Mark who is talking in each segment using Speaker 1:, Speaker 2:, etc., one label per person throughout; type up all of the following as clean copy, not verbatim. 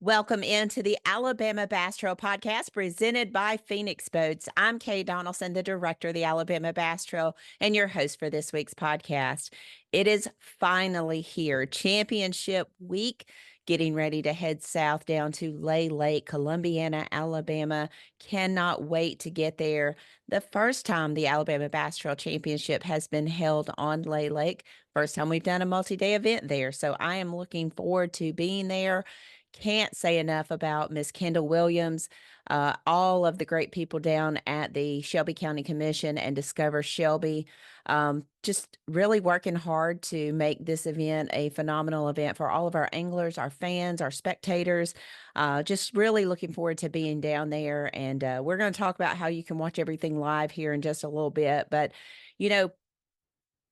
Speaker 1: Welcome into the Alabama Bass Trail podcast presented by Phoenix Boats. I'm Kay Donaldson, the director of the Alabama Bass Trail, and your host for this week's podcast. It is finally here, championship week, getting ready to head south down to Lay Lake, Columbiana, Alabama. Cannot wait to get there. The first time the Alabama Bass Trail Championship has been held on Lay Lake. First time we've done a multi-day event there. So I am looking forward to being there. Can't say enough about Miss Kendall Williams, all of the great people down at the Shelby County Commission and Discover Shelby. Just really working hard to make this event a phenomenal event for all of our anglers, our fans, our spectators. Just really looking forward to being down there. And we're going to talk about how you can watch everything live here in just a little bit. But, you know,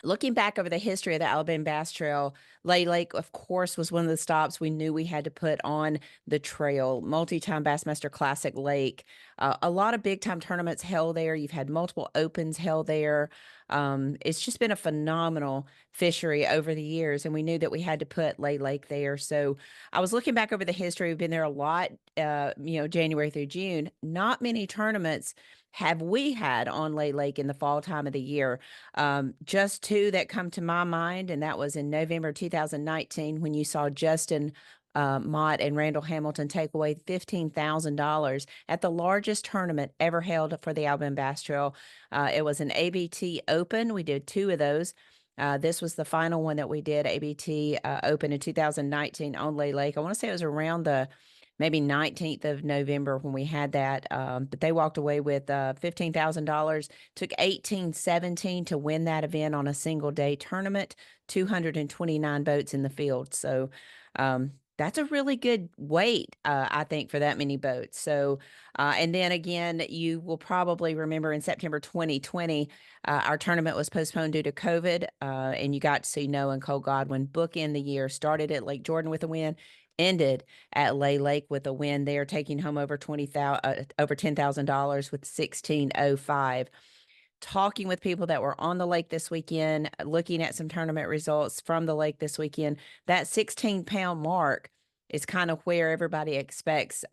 Speaker 1: looking back over the history of the Alabama Bass Trail, Lay Lake, of course, was one of the stops we knew we had to put on the trail. Multi-time Bassmaster Classic Lake. A lot of big-time tournaments held there. You've had multiple opens held there. It's just been a phenomenal fishery over the years, and we knew that we had to put Lay Lake there. So I was looking back over the history. We've been there a lot, January through June. Not many tournaments have we had on Lay Lake in the fall time of the year. Just two that come to my mind, and that was in November 2019 when you saw Justin Mott and Randall Hamilton take away $15,000 at the largest tournament ever held for the Alabama Bass Trail. It was an ABT Open. We did two of those. This was the final one that we did, ABT Open in 2019 on Lay Lake. I want to say it was around the maybe 19th of November when we had that. But they walked away with $15,000, took 18-17 to win that event on a single day tournament, 229 boats in the field. So that's a really good weight, I think, for that many boats. So, and then again, you will probably remember in September 2020, our tournament was postponed due to COVID, and you got to see Noah and Cole Godwin bookend the year. Started at Lake Jordan with a win, ended at Lay Lake with a win there, taking home over over $10,000 with 16.05. Talking with people that were on the lake this weekend, looking at some tournament results from the lake this weekend, that 16-pound mark is kind of where everybody expects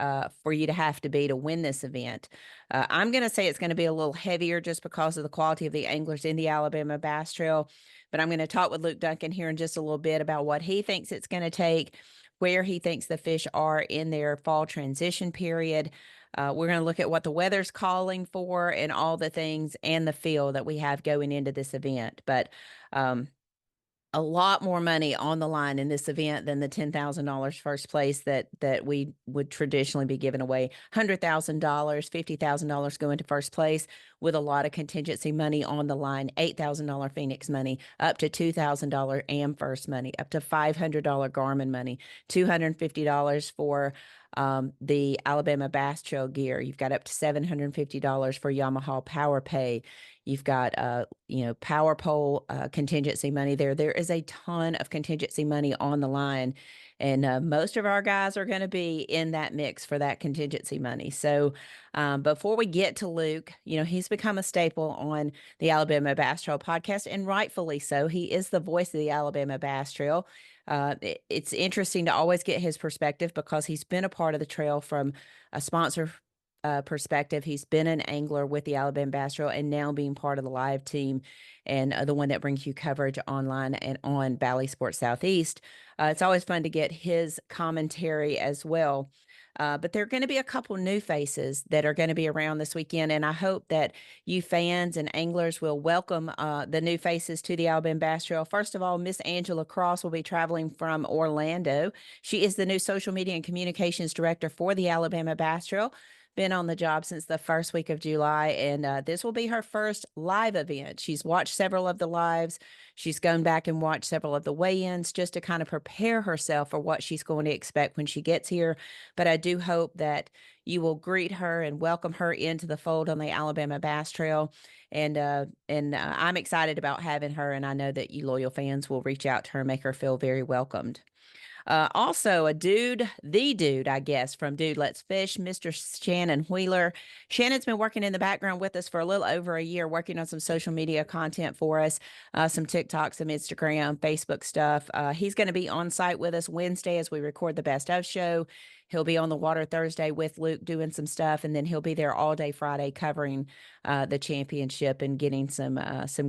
Speaker 1: for you to have to be to win this event. I'm going to say it's going to be a little heavier just because of the quality of the anglers in the Alabama Bass Trail. But I'm going to talk with Luke Dunkin here in just a little bit about what he thinks it's going to take, where he thinks the fish are in their fall transition period. We're going to look at what the weather's calling for and all the things and the feel that we have going into this event. But a lot more money on the line in this event than the $10,000 first place that we would traditionally be giving away. $100,000, $50,000 going to first place with a lot of contingency money on the line. $8,000 Phoenix money, up to $2,000 AM first money, up to $500 Garmin money, $250 for the Alabama Bass Trail gear. You've got up to $750 for Yamaha Power Pay. You've got, power pole contingency money there. There is a ton of contingency money on the line, and most of our guys are going to be in that mix for that contingency money. So before we get to Luke, he's become a staple on the Alabama Bass Trail podcast, and rightfully so. He is the voice of the Alabama Bass Trail. It's interesting to always get his perspective because he's been a part of the trail from a sponsor perspective. He's been an angler with the Alabama Bass Trail and now being part of the live team and the one that brings you coverage online and on Valley Sports Southeast. It's always fun to get his commentary as well. But there are going to be a couple new faces that are going to be around this weekend, and I hope that you fans and anglers will welcome the new faces to the Alabama Bass Trail. First of all, Miss Angela Cross will be traveling from Orlando. She is the new social media and communications director for the Alabama Bass Trail. Been on the job since the first week of July, and this will be her first live event. She's watched several of the lives. She's gone back and watched several of the weigh-ins just to kind of prepare herself for what she's going to expect when she gets here. But I do hope that you will greet her and welcome her into the fold on the Alabama Bass Trail. And I'm excited about having her, and I know that you loyal fans will reach out to her and make her feel very welcomed. Also, the dude, I guess, from Dude Let's Fish, Mr. Shannon Wheeler. Shannon's been working in the background with us for a little over a year, working on some social media content for us, some TikTok, some Instagram, Facebook stuff. He's going to be on site with us Wednesday as we record the Best of show. He'll be on the water Thursday with Luke doing some stuff, and then he'll be there all day Friday covering the championship and getting some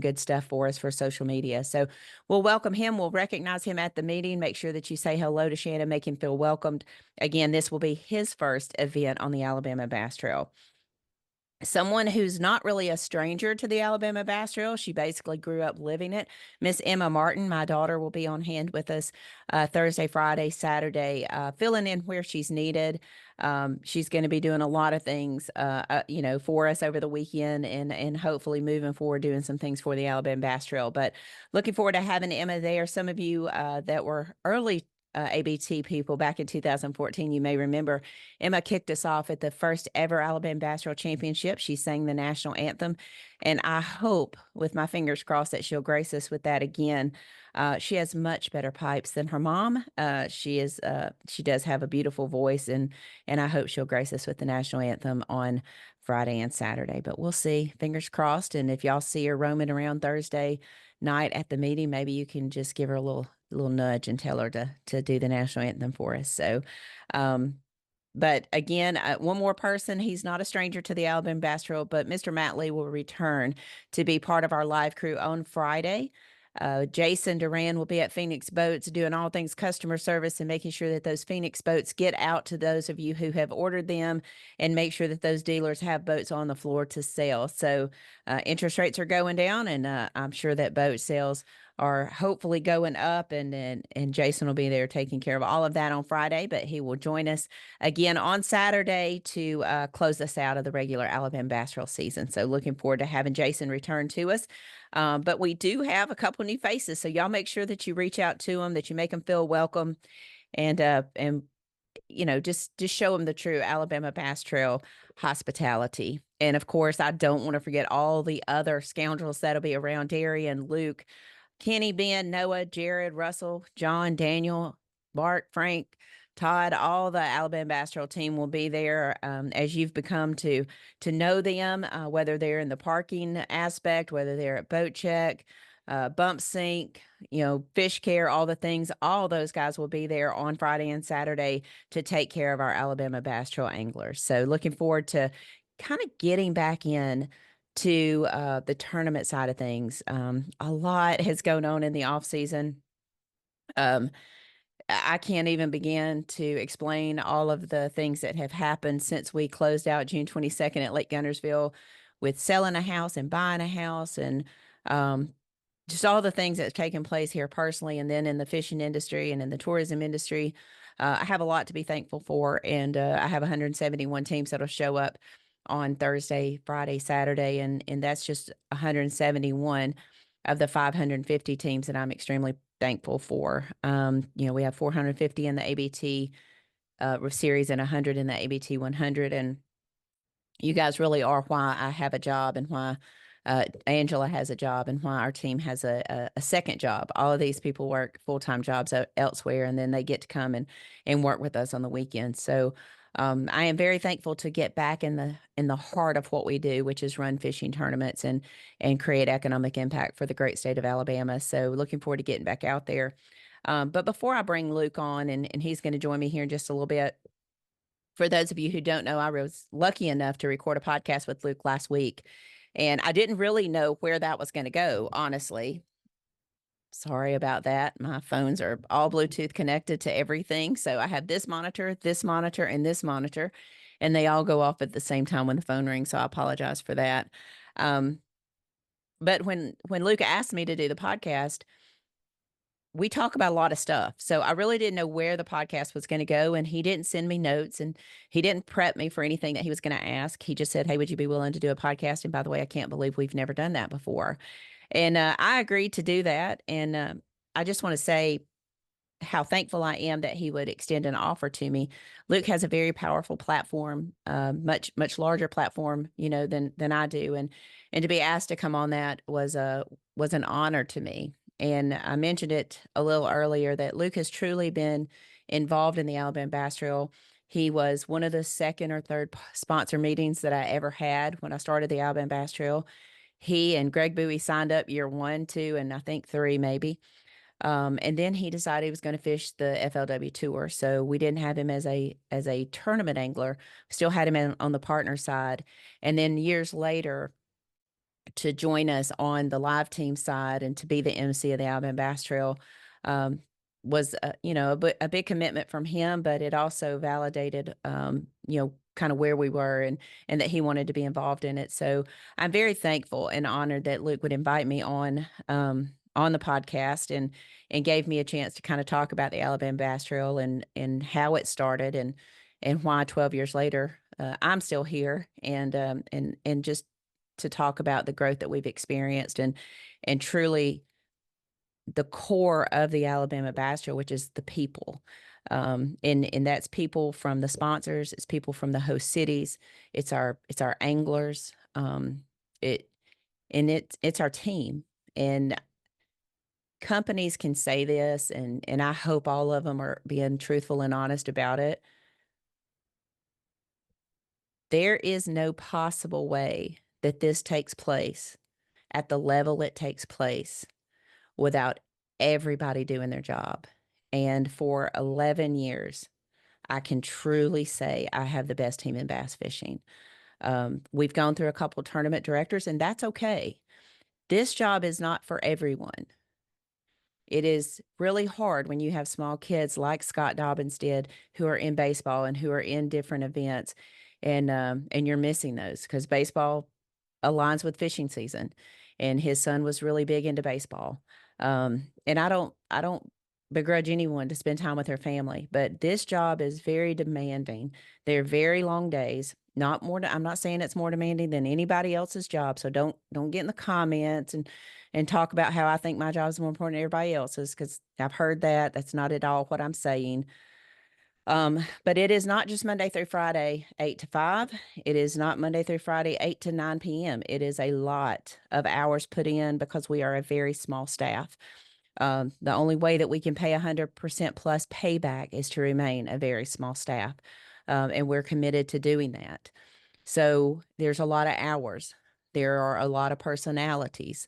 Speaker 1: good stuff for us for social media. So we'll welcome him. We'll recognize him at the meeting. Make sure that you say hello to Shannon, make him feel welcomed. Again, this will be his first event on the Alabama Bass Trail. Someone who's not really a stranger to the Alabama Bass Trail. She basically grew up living it. Miss Emma Martin, my daughter, will be on hand with us Thursday, Friday, Saturday, filling in where she's needed. She's going to be doing a lot of things, for us over the weekend, and hopefully moving forward doing some things for the Alabama Bass Trail. But looking forward to having Emma there. Some of you that were early ABT people back in 2014, you may remember Emma kicked us off at the first ever Alabama Bass Trail Championship. She sang the national anthem, and I hope, with my fingers crossed, that she'll grace us with that again. She has much better pipes than her mom. She does have a beautiful voice, and I hope she'll grace us with the national anthem on Friday and Saturday. But we'll see. Fingers crossed. And if y'all see her roaming around Thursday night at the meeting, maybe you can just give her a little nudge and tell her to do the national anthem for us. So, but again, one more person. He's not a stranger to the Alabama Bass Trail, but Mr. Matt Lee will return to be part of our live crew on Friday. Jason Duran will be at Phoenix Boats doing all things customer service and making sure that those Phoenix boats get out to those of you who have ordered them, and make sure that those dealers have boats on the floor to sell. So interest rates are going down, and I'm sure that boat sales are hopefully going up, and Jason will be there taking care of all of that on Friday, but he will join us again on Saturday to close us out of the regular Alabama Bass Trail season. So looking forward to having Jason return to us. But we do have a couple new faces, so y'all make sure that you reach out to them, that you make them feel welcome, and just show them the true Alabama Bass Trail hospitality. And of course, I don't want to forget all the other scoundrels that'll be around: Darian, Luke, Kenny, Ben, Noah, Jared, Russell, John, Daniel, Bart, Frank, Todd. All the Alabama Bass Trail team will be there as you've become to know them, whether they're in the parking aspect, whether they're at boat check, bump sink, fish care, all the things. All those guys will be there on Friday and Saturday to take care of our Alabama Bass Trail anglers. So looking forward to kind of getting back in to the tournament side of things. A lot has gone on in the off season. I can't even begin to explain all of the things that have happened since we closed out June 22nd at Lake Guntersville, with selling a house and buying a house, and just all the things that's taken place here personally, and then in the fishing industry and in the tourism industry. I have a lot to be thankful for, and I have 171 teams that'll show up on Thursday, Friday, Saturday, and that's just 171 of the 550 teams that I'm extremely thankful for. We have 450 in the ABT series and 100 in the ABT 100, and you guys really are why I have a job, and why Angela has a job, and why our team has a second job. All of these people work full-time jobs elsewhere, and then they get to come and work with us on the weekends. So I am very thankful to get back in the heart of what we do, which is run fishing tournaments and create economic impact for the great state of Alabama. So looking forward to getting back out there. But before I bring Luke on, and he's going to join me here in just a little bit, for those of you who don't know, I was lucky enough to record a podcast with Luke last week, and I didn't really know where that was going to go, honestly. Sorry about that. My phones are all Bluetooth connected to everything. So I have this monitor, and this monitor, and they all go off at the same time when the phone rings. So I apologize for that. But when Luca asked me to do the podcast, we talk about a lot of stuff. So I really didn't know where the podcast was going to go, and he didn't send me notes, and he didn't prep me for anything that he was going to ask. He just said, "Hey, would you be willing to do a podcast? And by the way, I can't believe we've never done that before." And I agreed to do that. And I just want to say how thankful I am that he would extend an offer to me. Luke has a very powerful platform, much larger platform, than I do, and to be asked to come on that was an honor to me. And I mentioned it a little earlier that Luke has truly been involved in the Alabama Bass Trail. He was one of the second or third sponsor meetings that I ever had when I started the Alabama Bass Trail. He and Greg Bowie signed up year 1, 2, and I think 3 maybe. And then he decided he was going to fish the FLW Tour. So we didn't have him as a tournament angler. Still had him on the partner side. And then years later, to join us on the live team side and to be the MC of the Alabama Bass Trail was, a big commitment from him, but it also validated, kind of where we were and that he wanted to be involved in it. So I'm very thankful and honored that Luke would invite me on the podcast and gave me a chance to kind of talk about the Alabama Bass Trail and how it started and why 12 years later I'm still here and just to talk about the growth that we've experienced and truly the core of the Alabama Bass Trail, which is the people. And that's people from the sponsors, it's people from the host cities, it's our anglers, it's our team. And companies can say this, and I hope all of them are being truthful and honest about it. There is no possible way that this takes place at the level it takes place without everybody doing their job. And for 11 years, I can truly say I have the best team in bass fishing. We've gone through a couple tournament directors, and that's okay. This job is not for everyone. It is really hard when you have small kids like Scott Dobbins did, who are in baseball and who are in different events, and you're missing those because baseball aligns with fishing season, and his son was really big into baseball. And I don't begrudge anyone to spend time with their family, but this job is very demanding. They're very long days. I'm not saying it's more demanding than anybody else's job. So don't get in the comments and talk about how I think my job is more important than everybody else's, because I've heard that. That's not at all what I'm saying. But it is not just Monday through Friday, 8 to 5. It is not Monday through Friday, 8 to 9 p.m. It is a lot of hours put in because we are a very small staff. The only way that we can pay 100% plus payback is to remain a very small staff. And we're committed to doing that. So there's a lot of hours. There are a lot of personalities.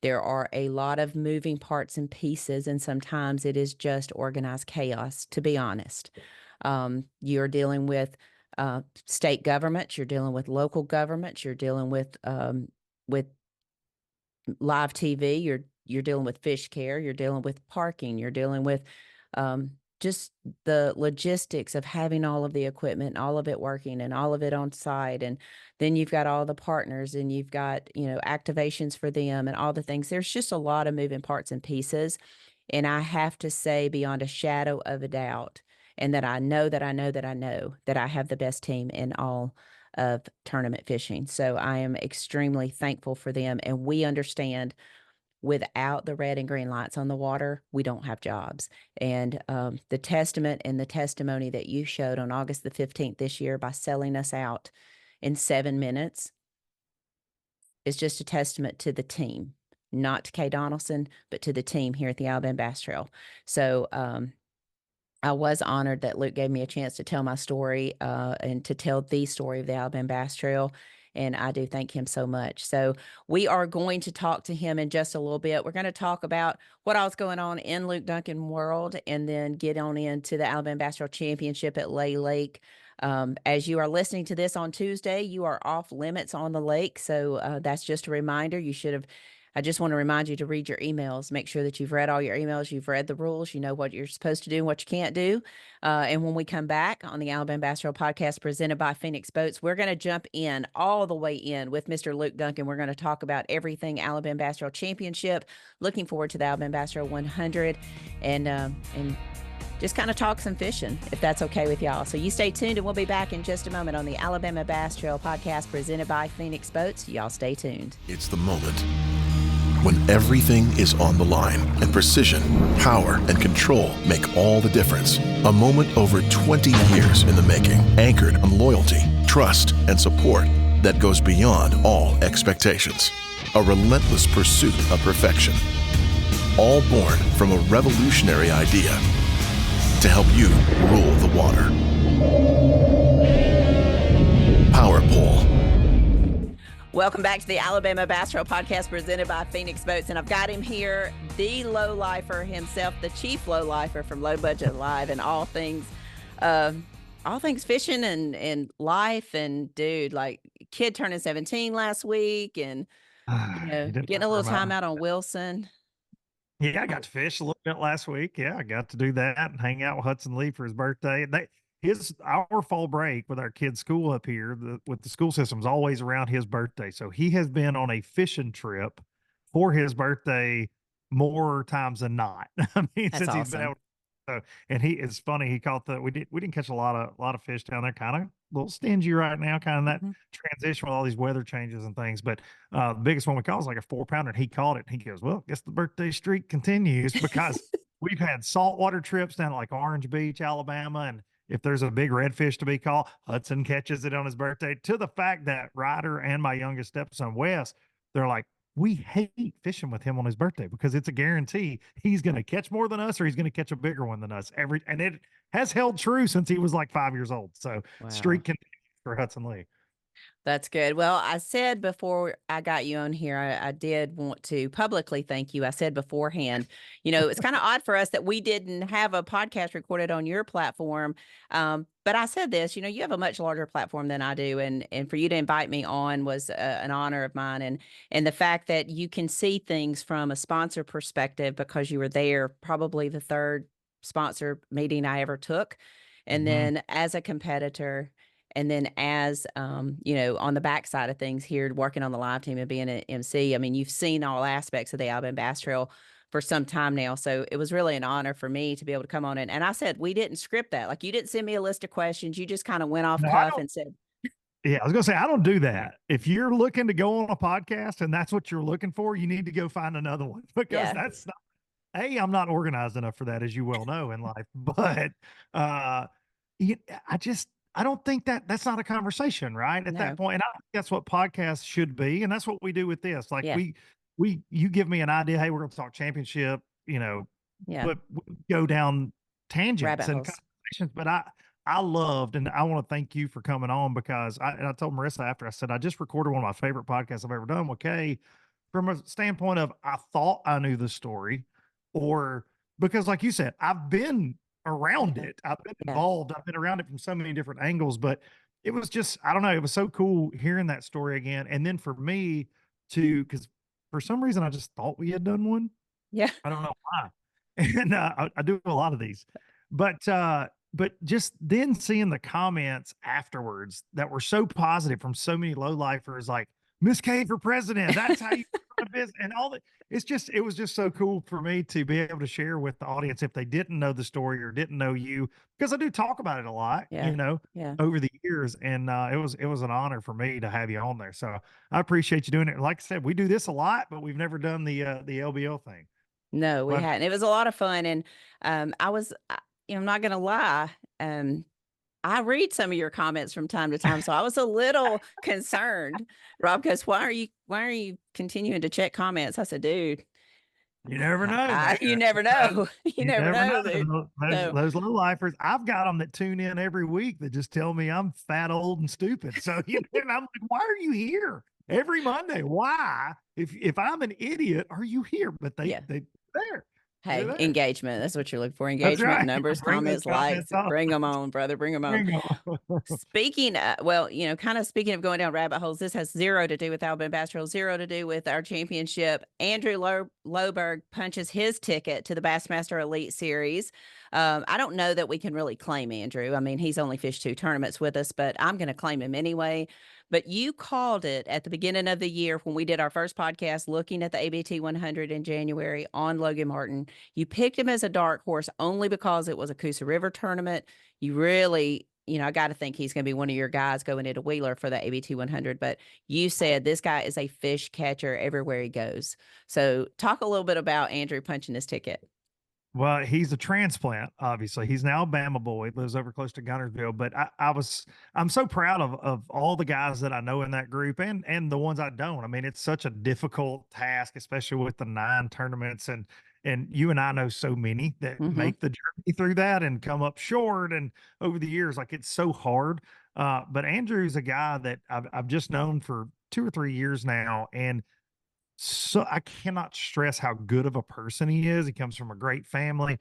Speaker 1: There are a lot of moving parts and pieces, and sometimes it is just organized chaos, to be honest. You're dealing with state governments, you're dealing with local governments, you're dealing with live TV, you're dealing with fish care, you're dealing with parking, you're dealing with just the logistics of having all of the equipment, all of it working and all of it on site. And then you've got all the partners and you've got, activations for them and all the things. There's just a lot of moving parts and pieces. And I have to say beyond a shadow of a doubt, and that I know that I have the best team in all of tournament fishing. So I am extremely thankful for them. And we understand without the red and green lights on the water, we don't have jobs. And the testament and the testimony that you showed on August the 15th this year by selling us out in 7 minutes is just a testament to the team, not to Kay Donaldson, but to the team here at the Alabama Bass Trail. So I was honored that Luke gave me a chance to tell my story and to tell the story of the Alabama Bass Trail. And I do thank him so much. So we are going to talk to him in just a little bit. We're going to talk about what all's going on in Luke Dunkin world and then get on into the Alabama Bass Trail Championship at Lay Lake. As you are listening to this on Tuesday, you are off limits on the lake. So that's just a reminder. I just want to remind you to read your emails. Make sure that you've read all your emails. You've read the rules. You know what you're supposed to do and what you can't do. And when we come back on the Alabama Bass Trail podcast presented by Phoenix Boats, we're going to jump in all the way in with Mr. Luke Dunkin. We're going to talk about everything Alabama Bass Trail Championship. Looking forward to the Alabama Bass Trail 100 and just kind of talk some fishing, if that's okay with y'all. So you stay tuned, and we'll be back in just a moment on the Alabama Bass Trail podcast presented by Phoenix Boats. Y'all stay tuned.
Speaker 2: It's the moment when everything is on the line and precision, power, and control make all the difference. A moment over 20 years in the making, anchored on loyalty, trust, and support that goes beyond all expectations. A relentless pursuit of perfection. All born from a revolutionary idea to help you rule the water. Power Pole.
Speaker 1: Welcome back to the Alabama Bass Trail Podcast presented by Phoenix Boats. And I've got him here, the low-lifer himself, the chief low-lifer from Low Budget Live and all things fishing and life. And dude, like kid turning 17 last week and, getting a little time out on Wilson.
Speaker 3: Yeah, I got to fish a little bit last week. Yeah, I got to do that and hang out with Hudson Lee for his birthday. Our fall break with our kids' school up here, with the school system's always around his birthday. So he has been on a fishing trip for his birthday more times than not. I mean,
Speaker 1: That's
Speaker 3: since
Speaker 1: awesome.
Speaker 3: he's been out. So, and it's funny. He caught we didn't catch a lot of fish down there. Kind of a little stingy right now. Kind of that transition with all these weather changes and things. But the biggest one we caught was like a 4-pounder, and he caught it. And he goes, "Well, I guess the birthday streak continues because we've had saltwater trips down at like Orange Beach, Alabama, and if there's a big redfish to be caught, Hudson catches it on his birthday." To the fact that Ryder and my youngest stepson Wes, they're like, we hate fishing with him on his birthday because it's a guarantee he's going to catch more than us or he's going to catch a bigger one than us. And it has held true since he was like 5 years old. So streak continues for Hudson Lee.
Speaker 1: That's good. Well, I said before I got you on here, I did want to publicly thank you. I said beforehand, it's kind of odd for us that we didn't have a podcast recorded on your platform. But I said this, you have a much larger platform than I do. And for you to invite me on was an honor of mine. And the fact that you can see things from a sponsor perspective because you were there, probably the third sponsor meeting I ever took. And then as a competitor, and then as, on the backside of things here, working on the live team and being an MC, I mean, you've seen all aspects of the Alabama Bass Trail for some time now. So it was really an honor for me to be able to come on. And I said, we didn't script that. Like you didn't send me a list of questions. You just kind of went off cuff and said.
Speaker 3: Yeah, I was going to say, I don't do that. If you're looking to go on a podcast and that's what you're looking for, you need to go find another one because that's not, I'm not organized enough for that, as you well know in life. But I don't think that's not a conversation, right? At that point. And I think that's what podcasts should be. And that's what we do with this. Like you give me an idea. Hey, we're going to talk championship, but we go down tangents and conversations. But I loved, and I want to thank you for coming on because I told Marissa after, I said, I just recorded one of my favorite podcasts I've ever done with Kay from a standpoint of, I thought I knew the story, or because like you said, I've been around it. I've been involved. I've been around it from so many different angles, but it was just, I don't know. It was so cool hearing that story again. And then for me because for some reason I just thought we had done one.
Speaker 1: Yeah.
Speaker 3: I don't know why. And I do a lot of these, but just then seeing the comments afterwards that were so positive from so many low lifers, like Miss K for president. That's how you run a business and all that. It was just so cool for me to be able to share with the audience if they didn't know the story or didn't know you, because I do talk about it a lot, over the years. And it was an honor for me to have you on there. So I appreciate you doing it. Like I said, we do this a lot, but we've never done the LBL thing.
Speaker 1: No, we hadn't. It was a lot of fun. And I'm not going to lie. I read some of your comments from time to time, so I was a little concerned. Rob goes, why are you continuing to check comments? I said, dude,
Speaker 3: you never know.
Speaker 1: You never know. You never know.
Speaker 3: Those low lifers, I've got them that tune in every week that just tell me I'm fat, old, and stupid. So and I'm like, why are you here every Monday? Why? If I'm an idiot, are you here? But they're there.
Speaker 1: Hey, engagement. That's what you're looking for. Engagement, numbers, comments, likes. Bring them on, brother. Bring them on. Speaking of going down rabbit holes, this has zero to do with Alabama Bass Trail, zero to do with our championship. Andrew Loberg punches his ticket to the Bassmaster Elite Series. I don't know that we can really claim Andrew. I mean, he's only fished 2 tournaments with us, but I'm going to claim him anyway. But you called it at the beginning of the year when we did our first podcast looking at the ABT 100 in January on Logan Martin. You picked him as a dark horse only because it was a Coosa River tournament. You really, I got to think he's going to be one of your guys going into Wheeler for the ABT 100. But you said this guy is a fish catcher everywhere he goes. So talk a little bit about Andrew punching his ticket.
Speaker 3: Well, he's a transplant, obviously. He's an Alabama boy, lives over close to Gunnersville. But I'm so proud of all the guys that I know in that group and the ones I don't. I mean, it's such a difficult task, especially with the 9 tournaments. And you and I know so many that make the journey through that and come up short. And over the years, like, it's so hard. But Andrew's a guy that I've just known for 2 or 3 years now, and so I cannot stress how good of a person he is. He comes from a great family,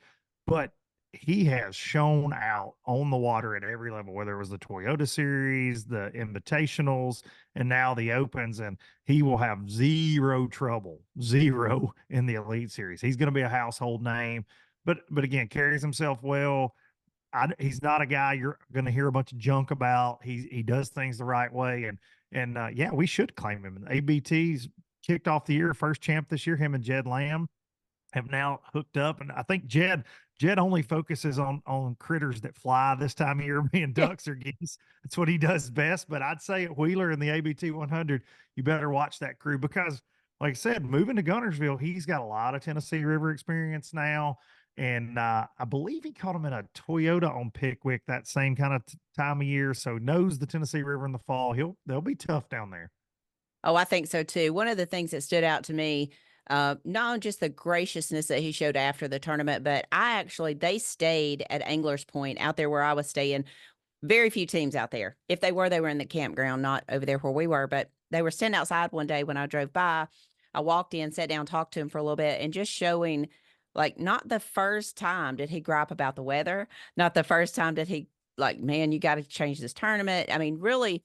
Speaker 3: but he has shown out on the water at every level, whether it was the Toyota Series, the Invitationals, and now the Opens, and he will have zero trouble, zero in the Elite Series. He's going to be a household name, but again, carries himself well. He's not a guy you're going to hear a bunch of junk about. He does things the right way, and yeah, we should claim him. And ABT's kicked off the year, first champ this year. Him and Jed Lamb have now hooked up, and I think Jed only focuses on critters that fly this time of year, being ducks or geese. That's what he does best. But I'd say at Wheeler in the ABT 100, you better watch that crew because, like I said, moving to Guntersville, he's got a lot of Tennessee River experience now. And I believe he caught him in a Toyota on Pickwick that same kind of time of year. So knows the Tennessee River in the fall. They'll be tough down there.
Speaker 1: Oh, I think so too. One of the things that stood out to me, not just the graciousness that he showed after the tournament, but they stayed at Anglers Point out there where I was staying. Very few teams out there. If they were in the campground, not over there where we were, but they were standing outside one day when I drove by. I walked in, sat down, talked to him for a little bit, and just showing, like, not the first time did he gripe about the weather, not the first time did he, like, man, you got to change this tournament. I mean, really,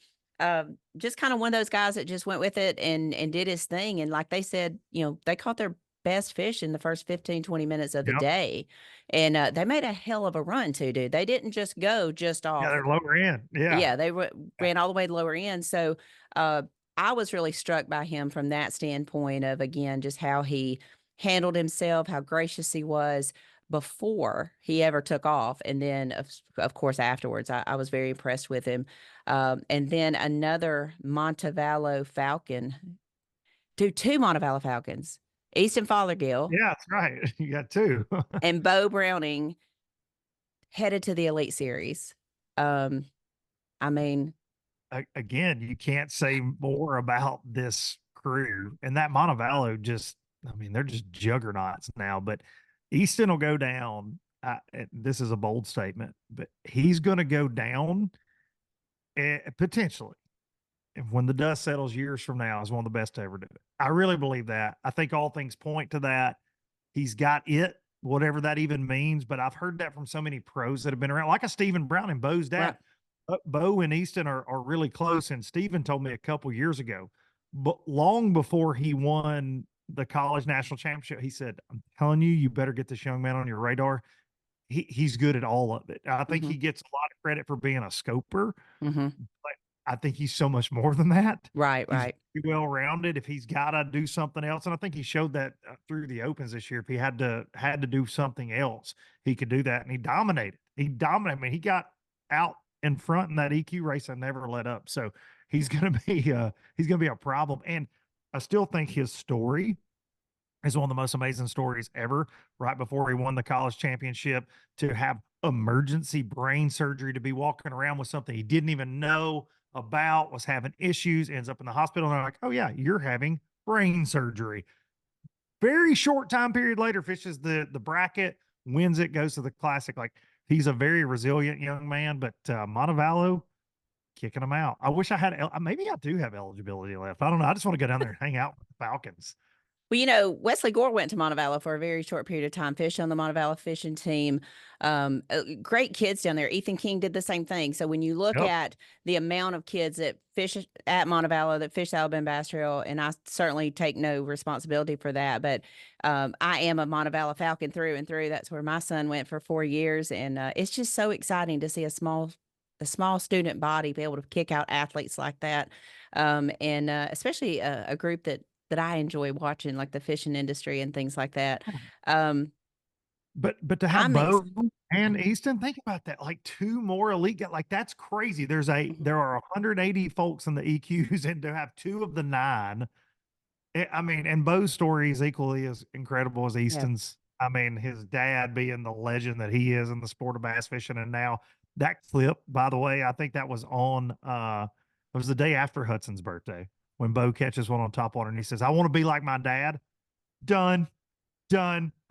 Speaker 1: just kind of one of those guys that just went with it and did his thing. And like they said, they caught their best fish in the first 15, 20 minutes of the day. And they made a hell of a run too, dude. They didn't just go just off.
Speaker 3: Yeah, they're lower end.
Speaker 1: Yeah, they ran all the way to lower end. So I was really struck by him from that standpoint of, again, just how he handled himself, how gracious he was before he ever took off. And then, of course, afterwards, I was very impressed with him. And then another Montevallo Falcon, two Montevallo Falcons, Easton Fothergill.
Speaker 3: Yeah, that's right. You got two.
Speaker 1: And Bo Browning headed to the Elite Series. I mean,
Speaker 3: again, you can't say more about this crew. And that Montevallo they're just juggernauts now. But Easton will go down. This is a bold statement, but he's going to go down potentially. And when the dust settles years from now, is one of the best to ever do it. I really believe that. I think all things point to that. He's got it, whatever that even means. But I've heard that from so many pros that have been around, like a Stephen Brown and Bo's dad. Right. Bo and Easton are really close. And Stephen told me a couple years ago, but long before he won the college national championship, he said, I'm telling you, you better get this young man on your radar. He's good at all of it. I think he gets a lot of credit for being a scoper, but I think he's so much more than that.
Speaker 1: Right.
Speaker 3: He's well-rounded if he's got to do something else. And I think he showed that through the Opens this year. If he had to do something else, he could do that. And he dominated. I mean, he got out in front in that EQ race and never let up. So he's going to be a problem. And I still think his story is one of the most amazing stories ever. Right before he won the college championship, to have emergency brain surgery, to be walking around with something he didn't even know about, was having issues, ends up in the hospital. And they're like, oh yeah, you're having brain surgery. Very short time period later, fishes the bracket, wins it, goes to the classic. Like, he's a very resilient young man, but Montevallo kicking him out. I wish I had, maybe I do have eligibility left. I don't know. I just want to go down there and hang out with the Falcons.
Speaker 1: Well, Wesley Gore went to Montevallo for a very short period of time, fished on the Montevallo fishing team. Great kids down there. Ethan King did the same thing. So when you look at the amount of kids that fish at Montevallo, that fish Alabama Bass Trail, and I certainly take no responsibility for that, but I am a Montevallo Falcon through and through. That's where my son went for 4 years. And it's just so exciting to see a small student body be able to kick out athletes like that. And especially a group that I enjoy watching, like the fishing industry and things like that.
Speaker 3: But to have Bo and Easton, think about that, like 2 more elite guys, like that's crazy. There are 180 folks in the EQs, and to have 2 of the 9, I mean, and Bo's story is equally as incredible as Easton's. I mean, his dad being the legend that he is in the sport of bass fishing. And now that clip, by the way, I think that was on, it was the day after Hudson's birthday, when Bo catches one on top water and he says, I want to be like my dad. Done.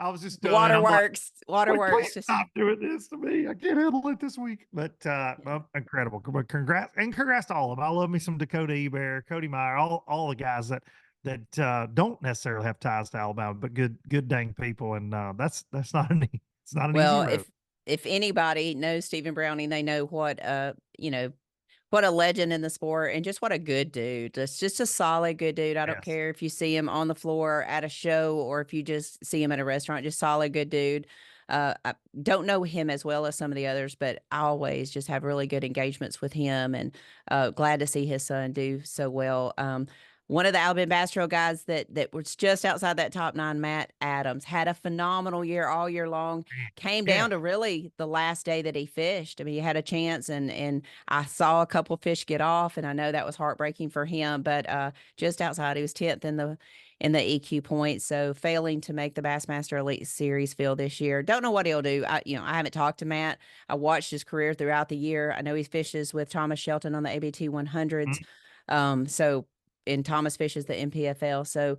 Speaker 3: I was just done.
Speaker 1: Waterworks.
Speaker 3: Please
Speaker 1: Just
Speaker 3: stop doing this to me. I can't handle it this week. But well, incredible. But congrats to all of them. I love me some Dakota Eber, Cody Meyer, all the guys that don't necessarily have ties to Alabama, but good dang people. And that's not it's not an easy
Speaker 1: well,
Speaker 3: road.
Speaker 1: if anybody knows Stephen Browning, they know what what a legend in the sport and just what a good dude. Just a solid good dude. I don't care if you see him on the floor at a show or if you just see him at a restaurant, just solid good dude. I don't know him as well as some of the others, but I always just have really good engagements with him and glad to see his son do so well. One of the Alabama Bass guys that was just outside that top 9, Matt Adams, had a phenomenal year all year long. Came down to really the last day that he fished. I mean, he had a chance, and I saw a couple fish get off, and I know that was heartbreaking for him. But just outside, he was 10th in the EQ points, so failing to make the Bassmaster Elite Series field this year. Don't know what he'll do. I haven't talked to Matt. I watched his career throughout the year. I know he fishes with Thomas Shelton on the ABT 100s. And Thomas fishes the MPFL. So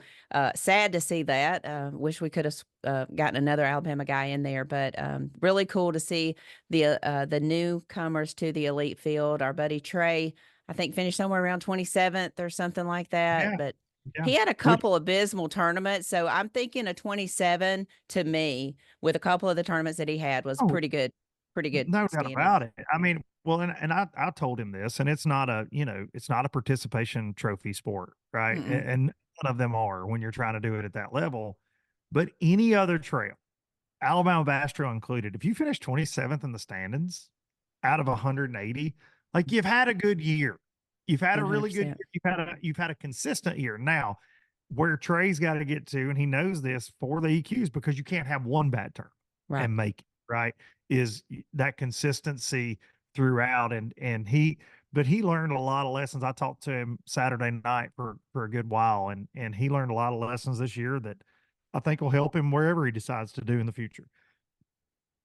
Speaker 1: sad to see that. Wish we could have gotten another Alabama guy in there, but really cool to see the newcomers to the elite field. Our buddy Trey, I think, finished somewhere around 27th or something like that. But he had a couple abysmal tournaments. So I'm thinking a 27 to me with a couple of the tournaments that he had was pretty good.
Speaker 3: No doubt about it. I mean, well, and I told him this, and it's not a participation trophy sport, right? And none of them are when you're trying to do it at that level. But any other trail, Alabama Bass Trail included, if you finish 27th in the standings out of 180, like you've had a good year. You've had a really good year. You've had a consistent year. Now, where Trey's got to get to, and he knows this for the EQs, because you can't have one bad turn and make it, right? Is that consistency throughout. But he learned a lot of lessons. I talked to him Saturday night for a good while, and he learned a lot of lessons this year that I think will help him wherever he decides to do in the future.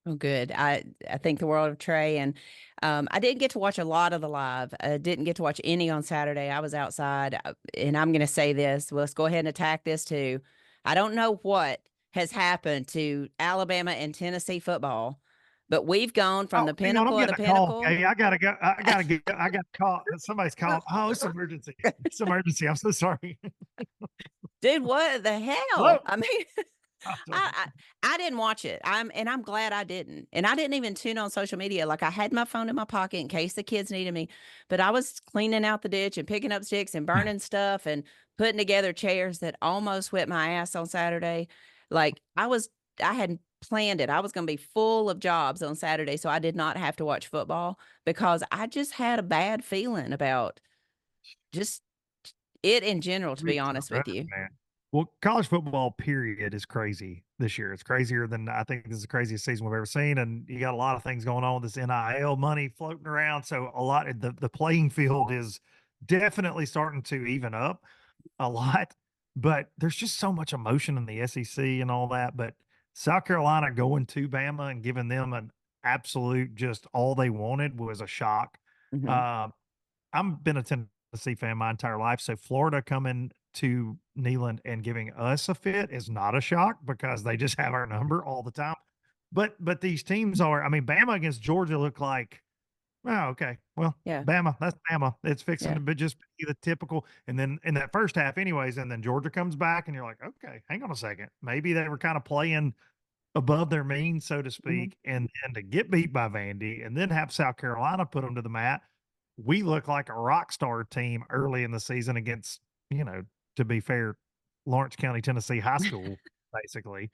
Speaker 1: Oh, good. I think the world of Trey, and I didn't get to watch a lot of the live. I didn't get to watch any on Saturday. I was outside, and I'm going to say this. Well, let's go ahead and attack this too. I don't know what has happened to Alabama and Tennessee football, but we've gone from the pinnacle of the pinnacle.
Speaker 3: Okay, I gotta go. I got called. Somebody's called. Oh, it's emergency. It's emergency. I'm so sorry.
Speaker 1: Dude, what the hell?
Speaker 3: Hello?
Speaker 1: I mean, I didn't watch it. I'm glad I didn't. And I didn't even tune on social media. Like, I had my phone in my pocket in case the kids needed me, but I was cleaning out the ditch and picking up sticks and burning stuff and putting together chairs that almost whipped my ass on Saturday. Like, I hadn't planned it. I was going to be full of jobs on Saturday, so I did not have to watch football because I just had a bad feeling about just it in general, to be honest with you.
Speaker 3: Man. Well, college football period is crazy this year. It's crazier than I think this is the craziest season we've ever seen. And you got a lot of things going on with this NIL money floating around. So a lot of the playing field is definitely starting to even up a lot, but there's just so much emotion in the SEC and all that. But South Carolina going to Bama and giving them an absolute just all they wanted was a shock. I've been a Tennessee fan my entire life. So Florida coming to Neyland and giving us a fit is not a shock because they just have our number all the time. But these teams are, I mean, Bama against Georgia look like, oh, okay. Well, Bama, that's Bama. It's fixing to be just be the typical. And then in that first half anyways, and then Georgia comes back and you're like, okay, hang on a second. Maybe they were kind of playing above their means, so to speak. And to get beat by Vandy and then have South Carolina put them to the mat, we look like a rock star team early in the season against, to be fair, Lawrence County, Tennessee high school, basically.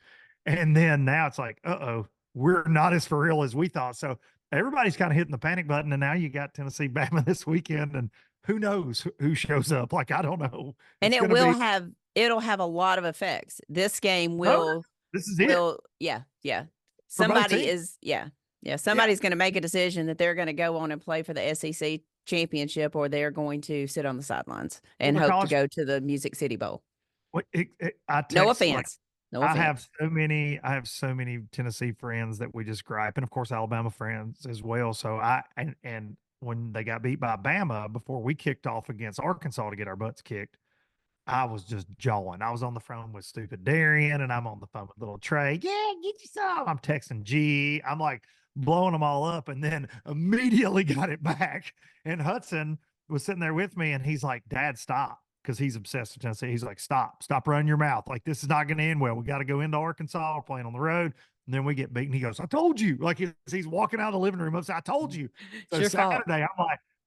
Speaker 3: And then now it's like, we're not as for real as we thought. So everybody's kind of hitting the panic button. And now you got Tennessee Bama this weekend, and who knows who shows up? Like, I don't know.
Speaker 1: And it'll have a lot of effects. This game
Speaker 3: this is it.
Speaker 1: Yeah. Somebody's going to make a decision that they're going to go on and play for the SEC championship, or they're going to sit on the sidelines and hope to go to the Music City Bowl. No offense.
Speaker 3: I have so many Tennessee friends that we just gripe, and of course Alabama friends as well. So and when they got beat by Bama before we kicked off against Arkansas to get our butts kicked, I was just jawing. I was on the phone with stupid Darian and I'm on the phone with little Trey. Yeah, get you some. I'm texting G. I'm like blowing them all up and then immediately got it back. And Hudson was sitting there with me and he's like, Dad, stop. Because he's obsessed with Tennessee. He's like, stop running your mouth. Like, this is not going to end well. We got to go into Arkansas. We're playing on the road. And then we get beaten. He goes, I told you. Like, he's walking out of the living room. I told you. So
Speaker 1: Your
Speaker 3: Saturday,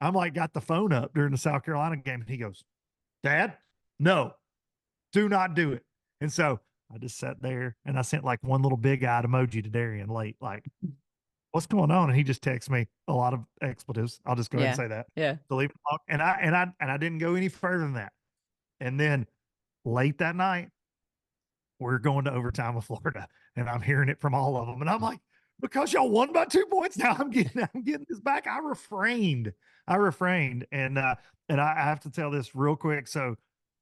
Speaker 3: I'm like, got the phone up during the South Carolina game. And he goes, Dad, no, do not do it. And so I just sat there and I sent like one little big eyed emoji to Darian late, like, what's going on? And he just texted me a lot of expletives. I'll just go ahead and say that.
Speaker 1: Yeah.
Speaker 3: To leave it alone. And I didn't go any further than that. And then late that night, we're going to overtime with Florida, and I'm hearing it from all of them. And I'm like, because y'all won by 2 points, now I'm getting this back. I refrained, and I have to tell this real quick. So,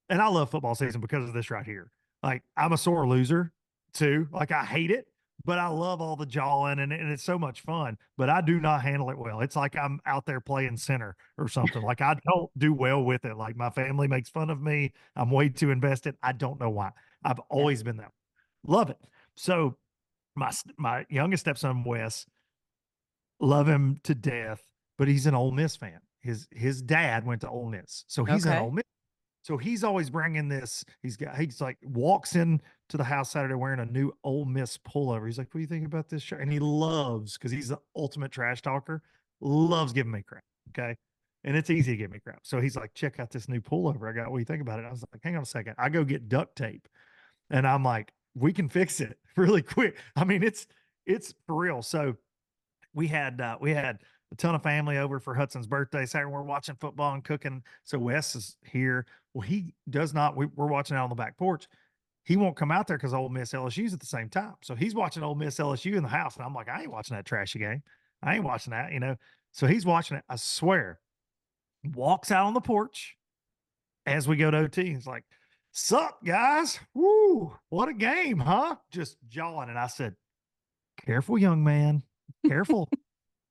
Speaker 3: and I love football season because of this right here. Like, I'm a sore loser too. Like, I hate it, but I love all the jawing and it's so much fun. But I do not handle it well. It's like I'm out there playing center or something. Like, I don't do well with it. Like, my family makes fun of me. I'm way too invested. I don't know why. I've always been that. Love it. So my youngest stepson, Wes, love him to death, but he's an Ole Miss fan. His dad went to Ole Miss, so he's an Ole Miss. So he's always bringing this. He's like walks in to the house Saturday wearing a new Ole Miss pullover. He's like, "What do you think about this shirt?" And he loves, because he's the ultimate trash talker. Loves giving me crap. Okay. And it's easy to give me crap. So he's like, check out this new pullover I got. What do you think about it? I was like, hang on a second. I go get duct tape. And I'm like, we can fix it really quick. I mean, it's for real. So we had a ton of family over for Hudson's birthday Saturday. We're watching football and cooking. So Wes is here. Well, he does not. We're watching out on the back porch. He won't come out there because Ole Miss LSU's at the same time. So he's watching Ole Miss LSU in the house, and I'm like, I ain't watching that trashy game. I ain't watching that, you know. So he's watching it. I swear. Walks out on the porch as we go to OT. He's like, "Sup, guys? Woo! What a game, huh?" Just jawing. And I said, "Careful, young man. Careful."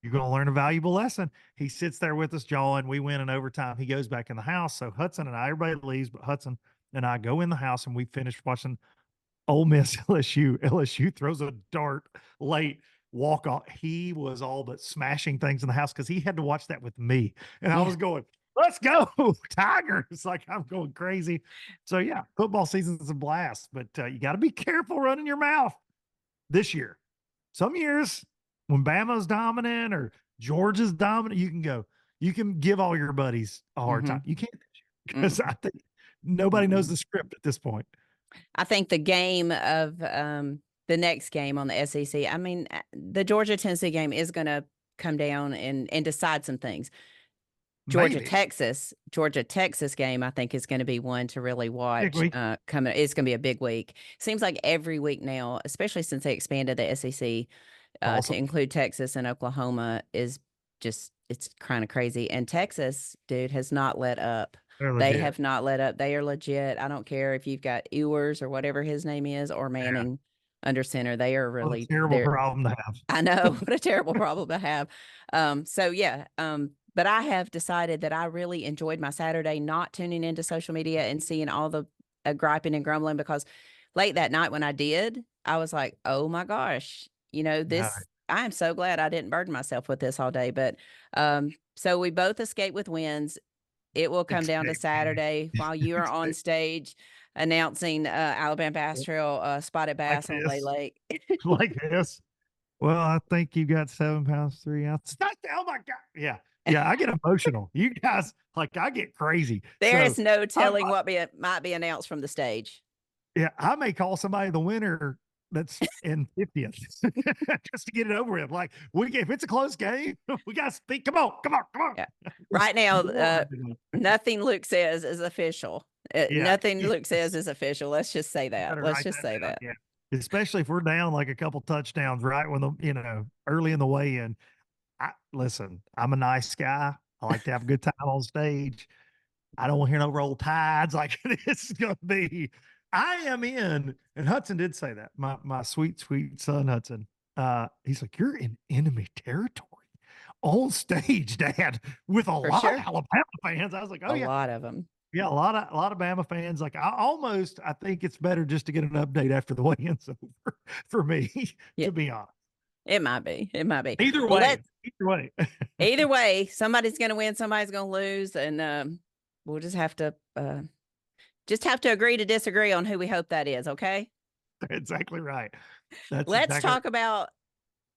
Speaker 3: You're going to learn a valuable lesson. He sits there with us, jawing. We win in overtime. He goes back in the house. So Hudson and I, everybody leaves, but Hudson and I go in the house and we finish watching Ole Miss LSU. LSU throws a dart late, walk off. He was all but smashing things in the house because he had to watch that with me. And I was going, let's go, Tigers. Like, I'm going crazy. So, yeah, football season's a blast, but you got to be careful running your mouth this year. Some years, when Bama's dominant or Georgia's dominant, you can give all your buddies a hard time. You can't, because I think nobody knows the script at this point.
Speaker 1: I think the game of the next game on the SEC, I mean, the Georgia-Tennessee game is going to come down and decide some things. Georgia-Texas game, I think, is going to be one to really watch. It's going to be a big week. Seems like every week now, especially since they expanded the SEC to include Texas and Oklahoma, is just, it's kind of crazy. And Texas, dude, has not let up. They have not let up. They are legit. I don't care if you've got Ewers or whatever his name is, or Manning under center. They are really
Speaker 3: what a terrible problem to have.
Speaker 1: I know, what a terrible problem to have. But I have decided that I really enjoyed my Saturday not tuning into social media and seeing all the griping and grumbling, because late that night when I did, I was like, oh my gosh, you know, I am so glad I didn't burden myself with this all day. But so we both escaped with wins. It will come down to Saturday while you are on stage announcing Alabama Bass Trail spotted bass on Lay Lake.
Speaker 3: Like this. Well, I think you got 7 pounds, 3 ounces. Oh my God. Yeah. Yeah. I get emotional. You guys, like, I get crazy.
Speaker 1: There is no telling what might be announced from the stage.
Speaker 3: Yeah. I may call somebody the winner that's in 50th just to get it over with. Like, if it's a close game, we got to speak. Come on.
Speaker 1: Yeah. Right now, nothing Luke says is official. Nothing Luke says is official. Let's just say that. Let's just say that.
Speaker 3: Yeah. Especially if we're down like a couple touchdowns, right? When early in the weigh-in. Listen, I'm a nice guy. I like to have a good time on stage. I don't want to hear no roll tides. Like, this is going to be, I am in, and Hudson did say that. My sweet, sweet son, Hudson, he's like, you're in enemy territory on stage, Dad, with a lot of Alabama fans. I was like, oh, yeah.
Speaker 1: A lot of them.
Speaker 3: Yeah, a lot of Bama fans. Like I think it's better just to get an update after the weigh-in's over for me,
Speaker 1: Yeah,
Speaker 3: to be honest.
Speaker 1: it might be. It might be.
Speaker 3: Either
Speaker 1: Well,
Speaker 3: way, either way.
Speaker 1: either way, somebody's going to win, somebody's going to lose, and we'll just have to agree to disagree on who we hope that is. Okay.
Speaker 3: Exactly right. That's
Speaker 1: Let's
Speaker 3: exactly
Speaker 1: talk about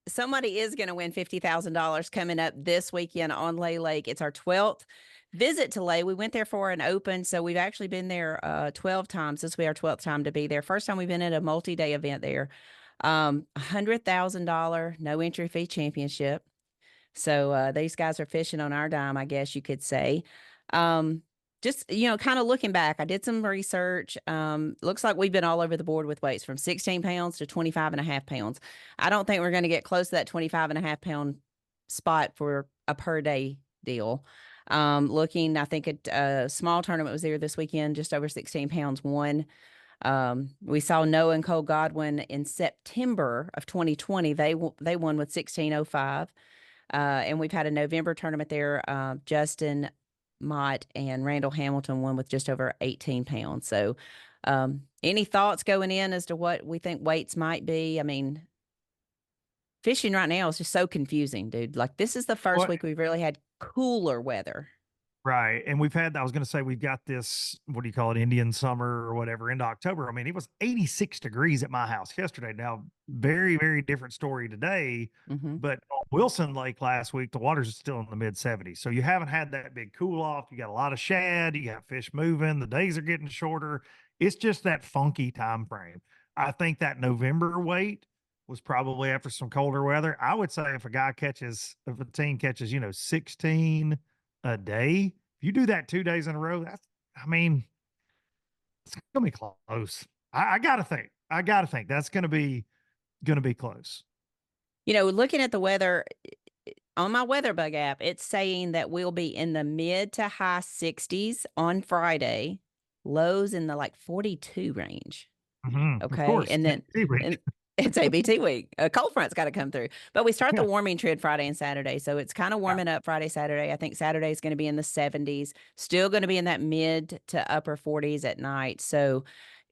Speaker 1: somebody is going to win $50,000 coming up this weekend on Lay Lake. It's our 12th visit to Lay. We went there for an open, so we've actually been there 12 times. This will be our 12th time to be there. First time we've been at a multi-day event there. $100,000 no entry fee championship. So these guys are fishing on our dime, I guess you could say. Just, kind of looking back, I did some research. Looks like we've been all over the board with weights from 16 pounds to 25 and a half pounds. I don't think we're going to get close to that 25 and a half pound spot for a per day deal. Looking, I think a small tournament was there this weekend, just over 16 pounds won. We saw Noah and Cole Godwin in September of 2020. They won with 1605. And we've had a November tournament there. Justin Mott and Randall Hamilton won with just over 18 pounds. So any thoughts going in as to what we think weights might be? I mean, fishing right now is just so confusing, dude. Like, this is the first week we've really had cooler weather.
Speaker 3: Right. And I was going to say, we've got this, what do you call it, Indian summer or whatever, into October. I mean, it was 86 degrees at my house yesterday. Now, very, very different story today. But on Wilson Lake last week, the water's still in the mid 70s. So you haven't had that big cool off. You got a lot of shad, you got fish moving, the days are getting shorter. It's just that funky time frame. I think that November weight was probably after some colder weather. I would say if a team catches, 16 a day. If you do that 2 days in a row, it's gonna be close. I gotta think that's gonna be close.
Speaker 1: Looking at the weather on my WeatherBug app, it's saying that we'll be in the mid to high 60s on Friday, lows in the like 42 range. Okay.
Speaker 3: Of course.
Speaker 1: And then it's ABT week. A cold front's got to come through. But we start the warming trend Friday and Saturday. So it's kind of warming up Friday, Saturday. I think Saturday is going to be in the 70s, still going to be in that mid to upper 40s at night. So,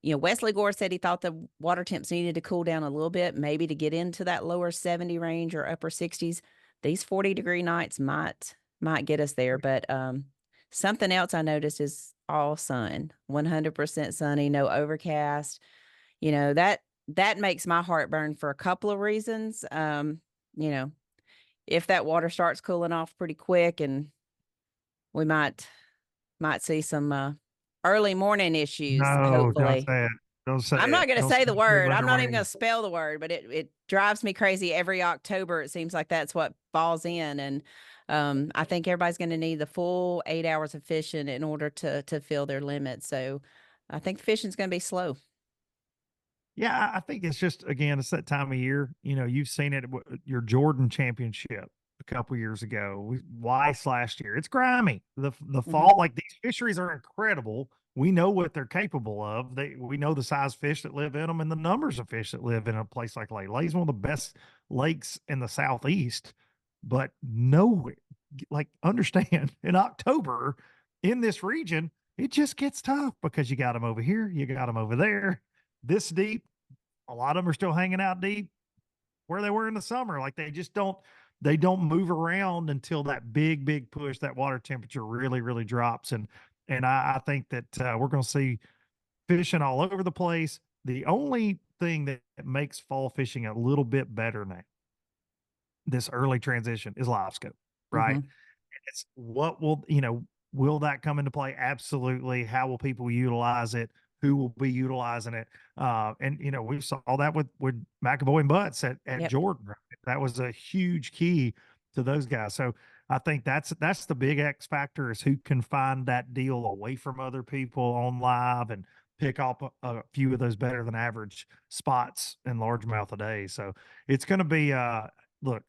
Speaker 1: Wesley Gore said he thought the water temps needed to cool down a little bit, maybe to get into that lower 70 range or upper 60s. These 40-degree nights might get us there. But something else I noticed is all sun, 100% sunny, no overcast. That makes my heart burn for a couple of reasons. If that water starts cooling off pretty quick, and we might see some early morning issues,
Speaker 3: No,
Speaker 1: hopefully.
Speaker 3: Don't say
Speaker 1: I'm not going to say the word. I'm not even going to
Speaker 3: rain.
Speaker 1: spell the word, but it drives me crazy every October. It seems like that's what falls in. And I think everybody's going to need the full 8 hours of fishing in order to fill their limit. So I think the fishing's going to be slow.
Speaker 3: Yeah, I think it's just, again, it's that time of year. You've seen it at your Jordan Championship a couple years ago. Weiss last year. It's grimy. The fall, like, these fisheries are incredible. We know what they're capable of. We know the size fish that live in them and the numbers of fish that live in a place like Lay. Lay's one of the best lakes in the Southeast, but understand, in October in this region, it just gets tough because you got them over here, you got them over there. This deep, a lot of them are still hanging out deep where they were in the summer. Like, they don't move around until that big push, that water temperature really, really drops. And I think that we're going to see fishing all over the place. The only thing that makes fall fishing a little bit better now, this early transition, is live scope, right? It's what will that come into play? Absolutely. How will people utilize it? Who will be utilizing it? And we saw that with McAvoy and Butts at Jordan. Right? That was a huge key to those guys. So I think that's the big X factor, is who can find that deal away from other people on live and pick up a few of those better than average spots in largemouth a day. So it's going to be look,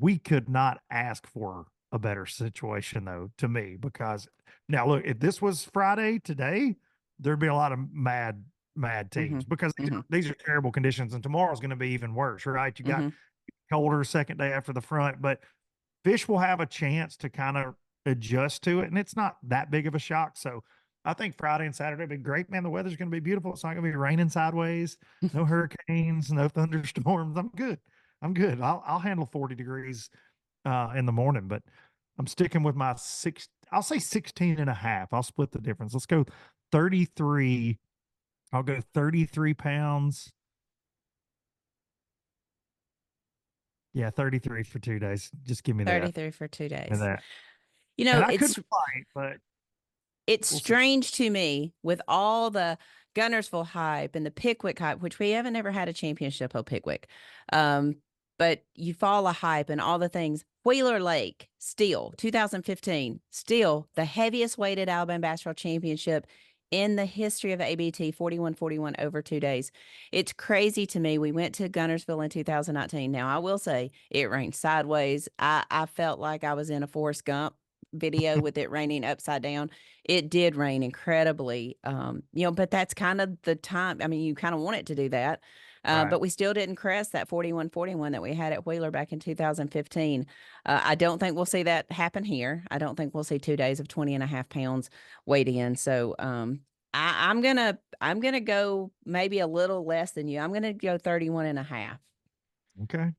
Speaker 3: we could not ask for a better situation, though, to me, because now look, if this was Friday today, there'd be a lot of mad teams, because these are terrible conditions, and tomorrow's going to be even worse, right? You got colder second day after the front, but fish will have a chance to kind of adjust to it, and it's not that big of a shock. So I think Friday and Saturday be great, man. The weather's going to be beautiful. It's not going to be raining sideways, no hurricanes, no thunderstorms. I'm good. I'm good. I'll handle 40 degrees in the morning, but I'm sticking with my I'll say 16 and a half. I'll split the difference. Let's go 33. I'll go 33 pounds. Yeah, 33 for 2 days. Just give me that.
Speaker 1: 33 for 2 days.
Speaker 3: That.
Speaker 1: You know,
Speaker 3: and I couldn't fight, but
Speaker 1: it's strange to me with all the Gunnersville hype and the Pickwick hype, which we haven't ever had a championship of Pickwick. But you follow hype and all the things. Wheeler Lake, still 2015, still the heaviest weighted Alabama Bass Pro Championship in the history of ABT, 41-41 over 2 days. It's crazy to me. We went to Gunnersville in 2019. Now, I will say it rained sideways. I felt like I was in a Forrest Gump video with it raining upside down. It did rain incredibly, but that's kind of the time. I mean, you kind of want it to do that. But we still didn't crest that 41-41 that we had at Wheeler back in 2015. I don't think we'll see that happen here. I don't think we'll see 2 days of 20 and a half pounds weighed in. So I'm gonna go maybe a little less than you. I'm gonna go 31 and a half.
Speaker 3: Okay.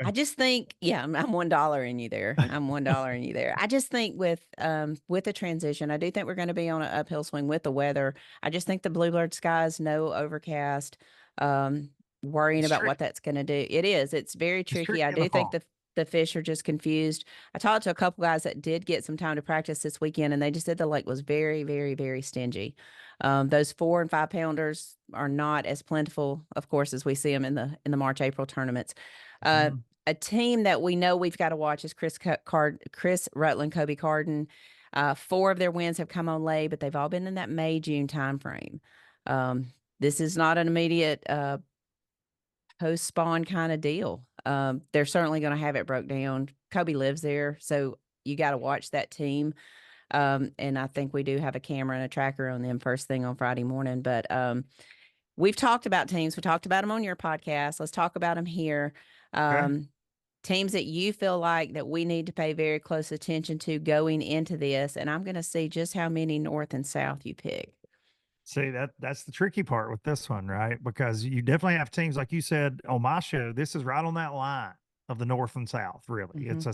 Speaker 1: I just think, I'm $1 in you there. I'm $1 in you there. I just think with the transition, I do think we're going to be on an uphill swing with the weather. I just think the bluebird skies, no overcast, worrying about what that's going to do. It is. It's very tricky. I do think the fish are just confused. I talked to a couple guys that did get some time to practice this weekend, and they just said the lake was very, very, very stingy. Those 4 and 5 pounders are not as plentiful, of course, as we see them in the March, April tournaments. A team that we know we've got to watch is Chris Rutland, Kobe Carden. 4 of their wins have come on late, but they've all been in that May, June timeframe. This is not an immediate post-spawn kind of deal. They're certainly going to have it broke down. Kobe lives there, so you got to watch that team. And I think we do have a camera and a tracker on them first thing on Friday morning. But we've talked about teams. We talked about them on your podcast. Let's talk about them here. Teams that you feel like that we need to pay very close attention to going into this. And I'm going to see just how many North and South you pick.
Speaker 3: See, that's the tricky part with this one, right? Because you definitely have teams, like you said on my show, this is right on that line of the North and South, really. It's a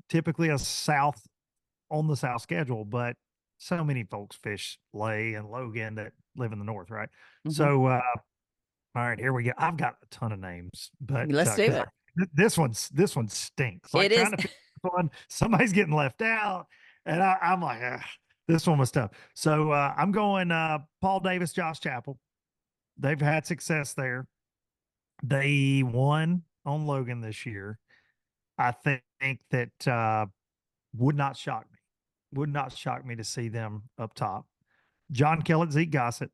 Speaker 3: typically a South on the South schedule, but so many folks fish Lay and Logan that live in the North, right? So, all right, here we go. I've got a ton of names, but
Speaker 1: let's do it.
Speaker 3: This one stinks. Like
Speaker 1: it
Speaker 3: trying to pick one, somebody's getting left out, and I'm like, this one was tough. So I'm going Paul Davis, Josh Chappell. They've had success there. They won on Logan this year. I think that would not shock me. Would not shock me to see them up top. John Kellett, Zeke Gossett.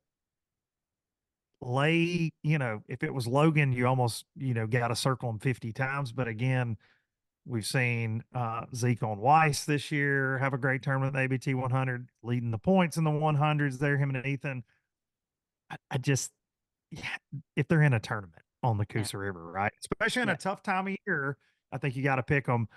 Speaker 3: Lay, if it was Logan, you almost, got to circle him 50 times. But again, we've seen Zeke on Weiss this year have a great tournament in the ABT 100, leading the points in the 100s there, him and Ethan. I just, if they're in a tournament on the Coosa River, right? Especially in a tough time of year, I think you got to pick them.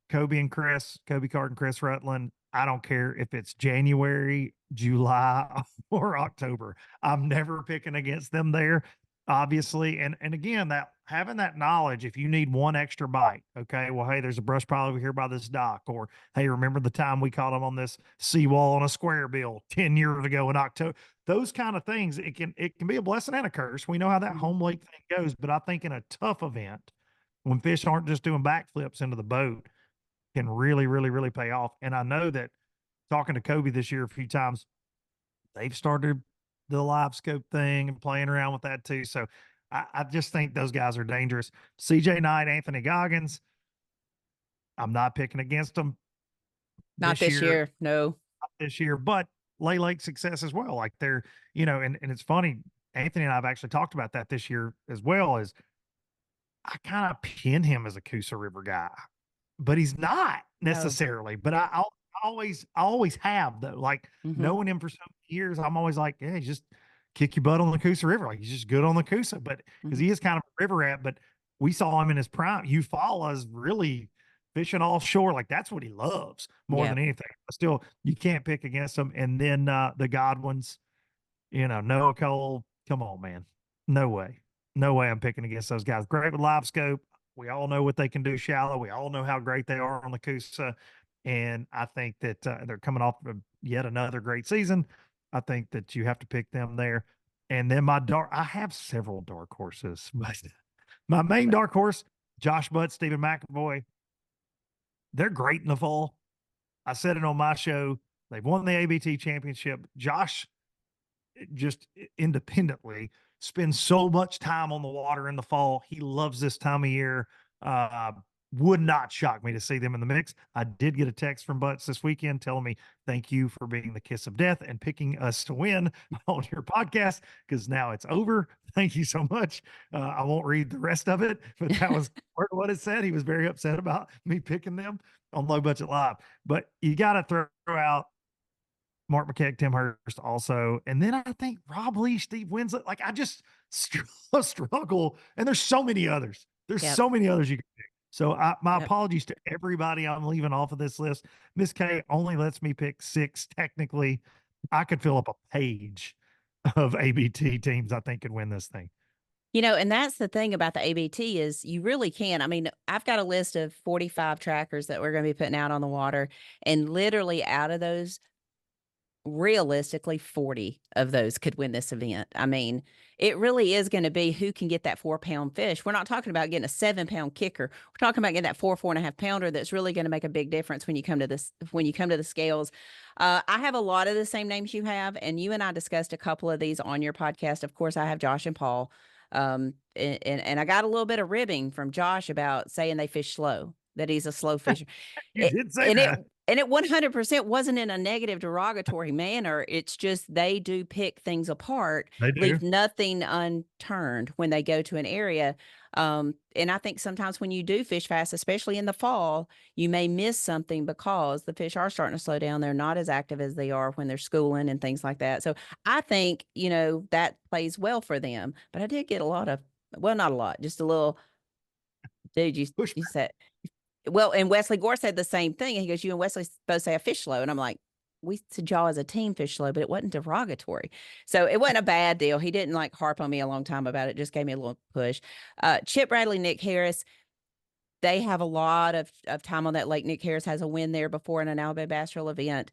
Speaker 3: Kobe Carden, Chris Rutland. I don't care if it's January, July, or October. I'm never picking against them there, obviously. And again, that having that knowledge, if you need one extra bite, okay, well, hey, there's a brush pile over here by this dock, or hey, remember the time we caught them on this seawall on a square bill 10 years ago in October? Those kind of things, it can be a blessing and a curse. We know how that home lake thing goes, but I think in a tough event, when fish aren't just doing backflips into the boat, can really, really, really pay off. And I know that talking to Kobe this year a few times, they've started the live scope thing and playing around with that too. So I just think those guys are dangerous. CJ Knight, Anthony Goggins, I'm not picking against them.
Speaker 1: Not this year. No.
Speaker 3: Not this year, but Lake success as well. Like they're, and it's funny, Anthony and I have actually talked about that this year as well, as I kind of pin him as a Coosa River guy, but he's not necessarily. But I always have though. Like knowing him for so many years, I'm always like, yeah, just kick your butt on the Coosa River. Like he's just good on the Coosa, but because he is kind of a river rat. But we saw him in his prime. Eufaula's really fishing offshore. Like that's what he loves more than anything. But still, you can't pick against them. And then the Godwins, Noah Cole. Come on, man. No way. No way I'm picking against those guys. Great with live scope. We all know what they can do shallow. We all know how great they are on the Coosa. And I think that they're coming off of yet another great season. I think that you have to pick them there. And then I have several dark horses, but my main dark horse, Josh Butt, Stephen McAvoy, they're great in the fall. I said it on my show. They've won the ABT Championship. Josh just independently spends so much time on the water in the fall. He loves this time of year. Would not shock me to see them in the mix. I did get a text from Butts this weekend telling me, thank you for being the kiss of death and picking us to win on your podcast, because now it's over. Thank you so much. I won't read the rest of it, but that was what it said. He was very upset about me picking them on Low Budget Live. But you got to throw out Mark McKeck, Tim Hurst also. And then I think Rob Lee, Steve Winslet. Like I just struggle. And there's so many others. There's so many others you can pick. So my apologies to everybody I'm leaving off of this list. Miss K only lets me pick 6 technically. I could fill up a page of ABT teams I think could win this thing.
Speaker 1: And that's the thing about the ABT is you really can. I mean, I've got a list of 45 trackers that we're going to be putting out on the water, and literally out of those, realistically 40 of those could win this event. I mean, it really is going to be who can get that 4-pound fish. We're not talking about getting a 7-pound kicker. We're talking about getting that 4.5 pounder that's really going to make a big difference when you come to the scales. I have a lot of the same names you have, and you and I discussed a couple of these on your podcast. Of course, I have Josh and Paul. And I got a little bit of ribbing from Josh about saying they fish slow, that he's a slow fisher.
Speaker 3: You did say that.
Speaker 1: And it 100% wasn't in a negative, derogatory manner. It's just they do pick things apart, leave nothing unturned when they go to an area. And I think sometimes when you do fish fast, especially in the fall, you may miss something because the fish are starting to slow down. They're not as active as they are when they're schooling and things like that. So I think, that plays well for them. But I did get a lot of, well, not a lot, just a little, dude, you said, well, and Wesley Gore said the same thing. And he goes, you and Wesley both say a fish slow. And I'm like, we said y'all as a team fish slow, but it wasn't derogatory. So it wasn't a bad deal. He didn't like harp on me a long time about it. Just gave me a little push. Chip Bradley, Nick Harris, they have a lot of time on that lake. Nick Harris has a win there before in an Alabama Bass Trail event.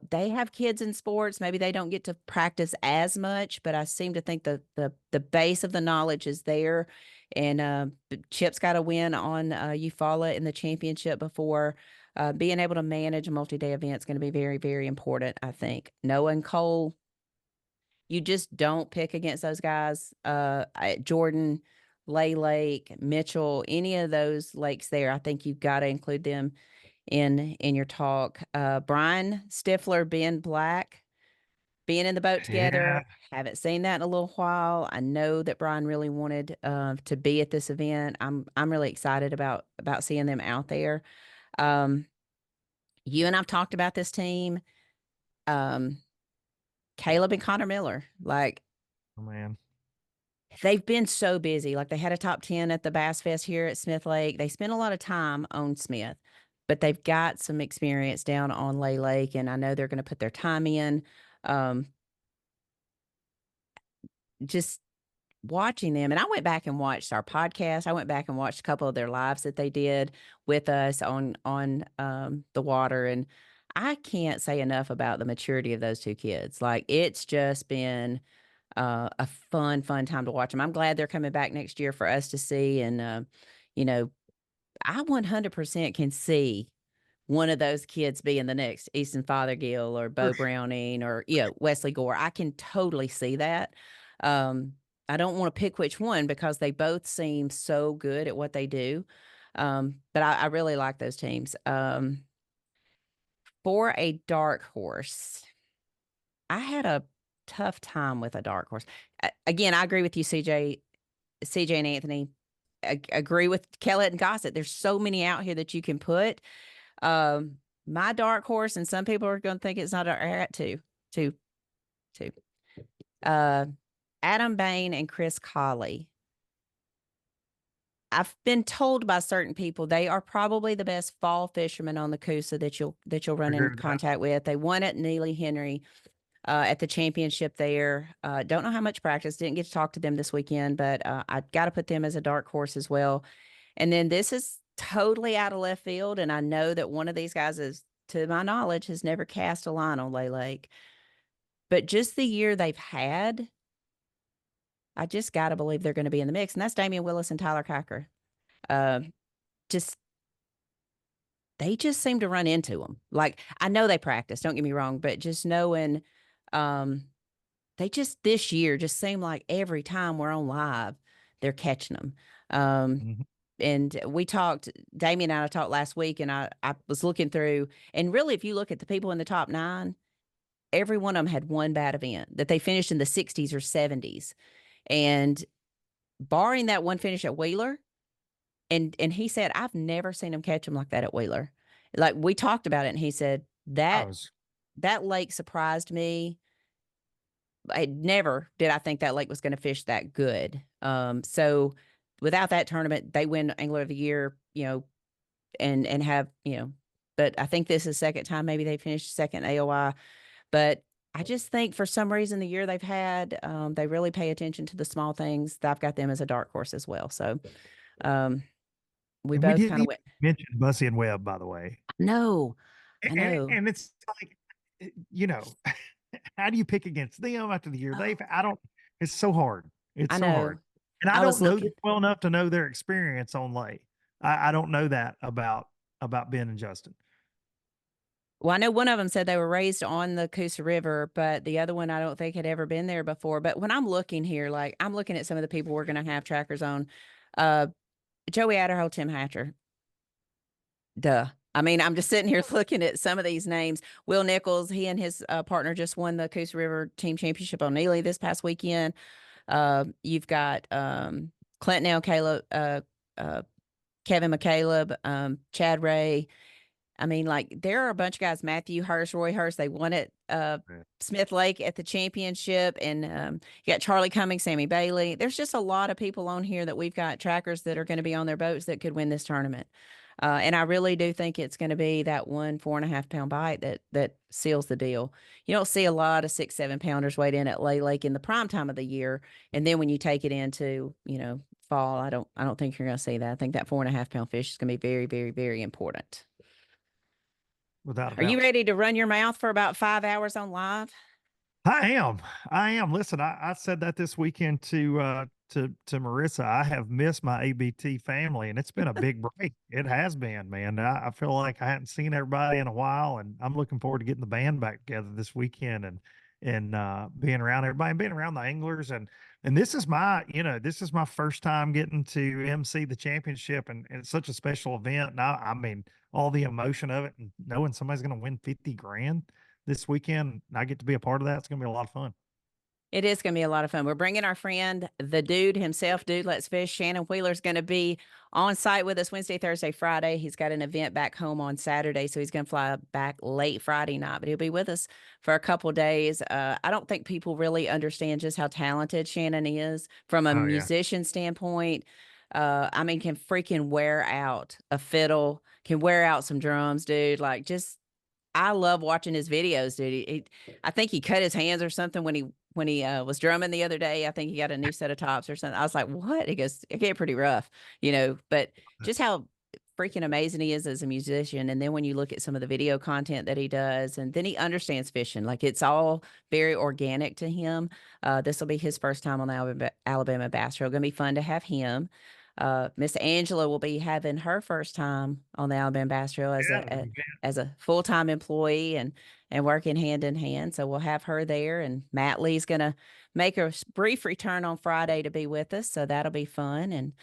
Speaker 1: They have kids in sports. Maybe they don't get to practice as much, but I seem to think the base of the knowledge is there. And Chip's got a win on Eufaula in the championship before. Being able to manage a multi-day event is going to be very, very important, I think. Noah and Cole, you just don't pick against those guys. Jordan, Lake, Mitchell, any of those lakes there, I think you've got to include them in your talk. Brian Stifler, Ben Black, being in the boat together. Haven't seen that in a little while. I know that Brian really wanted to be at this event. I'm really excited about seeing them out there. You and I've talked about this team. Caleb and Connor Miller, like,
Speaker 3: oh man,
Speaker 1: they've been so busy. Like they had a top 10 at the Bass Fest here at Smith Lake. They spent a lot of time on Smith, but they've got some experience down on Lay Lake, and I know they're going to put their time in. Just watching them, and I went back and watched our podcast. I went back and watched a couple of their lives that they did with us on the water, and I can't say enough about the maturity of those two kids. Like it's just been a fun time to watch them. I'm glad they're coming back next year for us to see, and I 100% can see one of those kids being the next Easton Fothergill or Bo Browning or Wesley Gore. I can totally see that. I don't want to pick which one because they both seem so good at what they do. But I really like those teams. For a dark horse, I had a tough time with a dark horse. Again, I agree with you, CJ and Anthony. I agree with Kellett and Gossett. There's so many out here that you can put. My dark horse, and some people are going to think it's not at two. Adam Bain and Chris Colley. I've been told by certain people they are probably the best fall fishermen on the Coosa that you'll run in contact with. They won at Neely Henry at the championship there. Don't know how much practice. Didn't get to talk to them this weekend, but I got to put them as a dark horse as well. And then this is totally out of left field, and I know that one of these guys is, to my knowledge, has never cast a line on Lay Lake. But just the year they've had, I just got to believe they're going to be in the mix, and that's Damian Willis and Tyler Kiker. Just they just seem to run into them. Like, I know they practice, don't get me wrong, but just knowing they just this year just seem like every time we're on live, they're catching them. And we talked, Damian and I talked last week, and I was looking through, and really, if you look at the people in the top 9, every one of them had one bad event that they finished in the 60s or 70s. And barring that one finish at Wheeler, and he said, I've never seen him catch him like that at Wheeler. Like, we talked about it, and he said that lake surprised me. Never did I think that lake was going to fish that good. So without that tournament, they win Angler of the Year, and have, but I think this is second time maybe they finished second AOI. But I just think for some reason the year they've had, they really pay attention to the small things. I've got them as a dark horse as well. So we both kind of
Speaker 3: mention Bussy and Webb, by the way.
Speaker 1: No, I know.
Speaker 3: And it's like, how do you pick against them after the year? It's so hard. It's so hard. And I don't know them well enough to know their experience on lake. I don't know that about Ben and Justin.
Speaker 1: Well, I know one of them said they were raised on the Coosa River, but the other one I don't think had ever been there before. But when I'm looking here, like, I'm looking at some of the people we're going to have trackers on. Joey Adderhold, Tim Hatcher. Duh. I mean, I'm just sitting here looking at some of these names. Will Nichols, he and his partner just won the Coosa River Team Championship on Neely this past weekend. You've got Clinton L. Caleb, Kevin McCaleb, Chad Ray. I mean, like, there are a bunch of guys, Matthew Hurst, Roy Hurst, they won at Smith Lake at the championship. And you got Charlie Cummings, Sammy Bailey. There's just a lot of people on here that we've got trackers that are going to be on their boats that could win this tournament. And I really do think it's going to be that 1 4.5 pound bite that seals the deal. You don't see a lot of 6, 7 pounders weighed in at Lay Lake in the prime time of the year. And then when you take it into, fall, I don't think you're going to see that. I think that 4.5 pound fish is going to be very, very, very important.
Speaker 3: Without a doubt.
Speaker 1: Are you ready to run your mouth for about 5 hours on live?
Speaker 3: I am. Listen, I said that this weekend to Marissa. I have missed my ABT family, and it's been a big break. It has been, man. I feel like I hadn't seen everybody in a while, and I'm looking forward to getting the band back together this weekend and being around everybody and being around the anglers. And this is my first time getting to MC the championship, and it's such a special event. And I mean, all the emotion of it, and knowing somebody's going to win 50 grand this weekend, and I get to be a part of that. It's going to be a lot of fun.
Speaker 1: It is going to be a lot of fun. We're bringing our friend, the dude himself, Dude Let's Fish. Shannon Wheeler's going to be on site with us Wednesday, Thursday, Friday. He's got an event back home on Saturday, so he's going to fly back late Friday night, but he'll be with us for a couple of days. I don't think people really understand just how talented Shannon is from a musician standpoint. I mean, can freaking wear out a fiddle, can wear out some drums, dude. Like, just, I love watching his videos, dude. I think he cut his hands or something when he was drumming the other day. I think he got a new set of tops or something. I was like, what? He goes, it get pretty rough, but just how freaking amazing he is as a musician. And then when you look at some of the video content that he does, and then he understands fishing, like, it's all very organic to him. This will be his first time on the Alabama Bass Trail. Going to be fun to have him. Miss Angela will be having her first time on the Alabama Bass Trail as a full-time employee and working hand in hand. So we'll have her there, and Matt Lee's going to make a brief return on Friday to be with us. So that'll be fun. And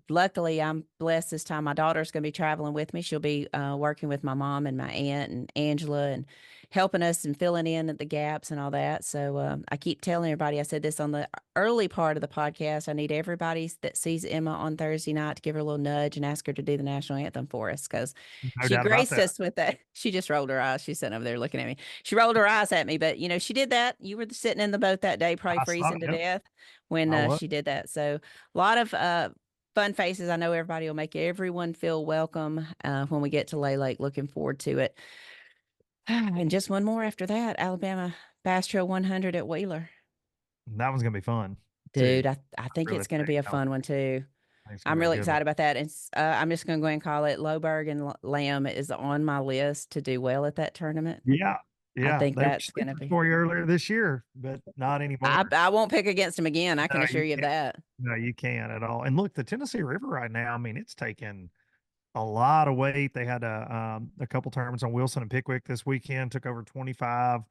Speaker 1: luckily I'm blessed this time. My daughter's going to be traveling with me. She'll be working with my mom and my aunt and Angela and helping us and filling in at the gaps and all that. So I keep telling everybody, I said this on the early part of the podcast, I need everybody that sees Emma on Thursday night to give her a little nudge and ask her to do the national anthem for us, because she graced us with that. She just rolled her eyes. She's sitting over there looking at me. She rolled her eyes at me, but she did that. You were sitting in the boat that day, probably freezing to death when she did that. So a lot of fun faces. I know everybody will make everyone feel welcome when we get to Lay Lake. Looking forward to it. And just one more after that, Alabama Bass Trail 100 at Wheeler.
Speaker 3: That one's going to be fun.
Speaker 1: Dude, I think it's going to be a fun one too. I'm really excited about that. And I'm just going to go and call it Loughberg and Lamb is on my list to do well at that tournament.
Speaker 3: Yeah. Yeah.
Speaker 1: I think that's going to be
Speaker 3: for you earlier this year, but not anymore.
Speaker 1: I won't pick against them again. I can assure you of that.
Speaker 3: No, you can't at all. And look, the Tennessee River right now, I mean, it's taken a lot of weight. They had a couple tournaments on Wilson and Pickwick this weekend, took over 25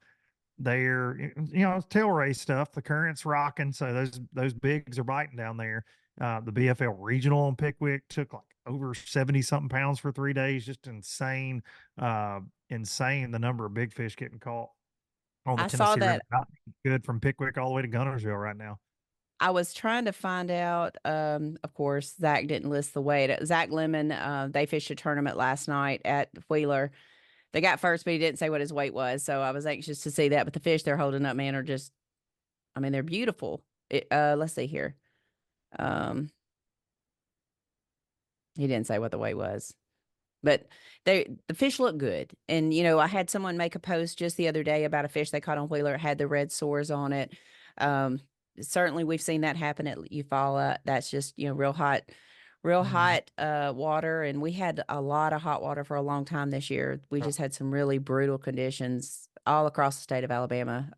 Speaker 3: there. You know, it's tail race stuff. The current's rocking, so those bigs are biting down there. The BFL regional on Pickwick took like over 70 something pounds for 3 days. Just insane, insane the number of big fish getting caught on the Tennessee River. Good from Pickwick all the way to Guntersville right now.
Speaker 1: I was trying to find out, of course, Zach didn't list the weight. Zach Lemon, they fished a tournament last night at Wheeler. They got first, but he didn't say what his weight was. So I was anxious to see that. But the fish they're holding up, man, are just, I mean, they're beautiful. Let's see here. He didn't say what the weight was. But the fish look good. And, you know, I had someone make a post just the other day about a fish they caught on Wheeler. It had the red sores on it. Certainly we've seen that happen at Eufaula. That's just, you know, real hot water. And we had a lot of hot water for a long time this year. We just had some really brutal conditions all across the state of Alabama.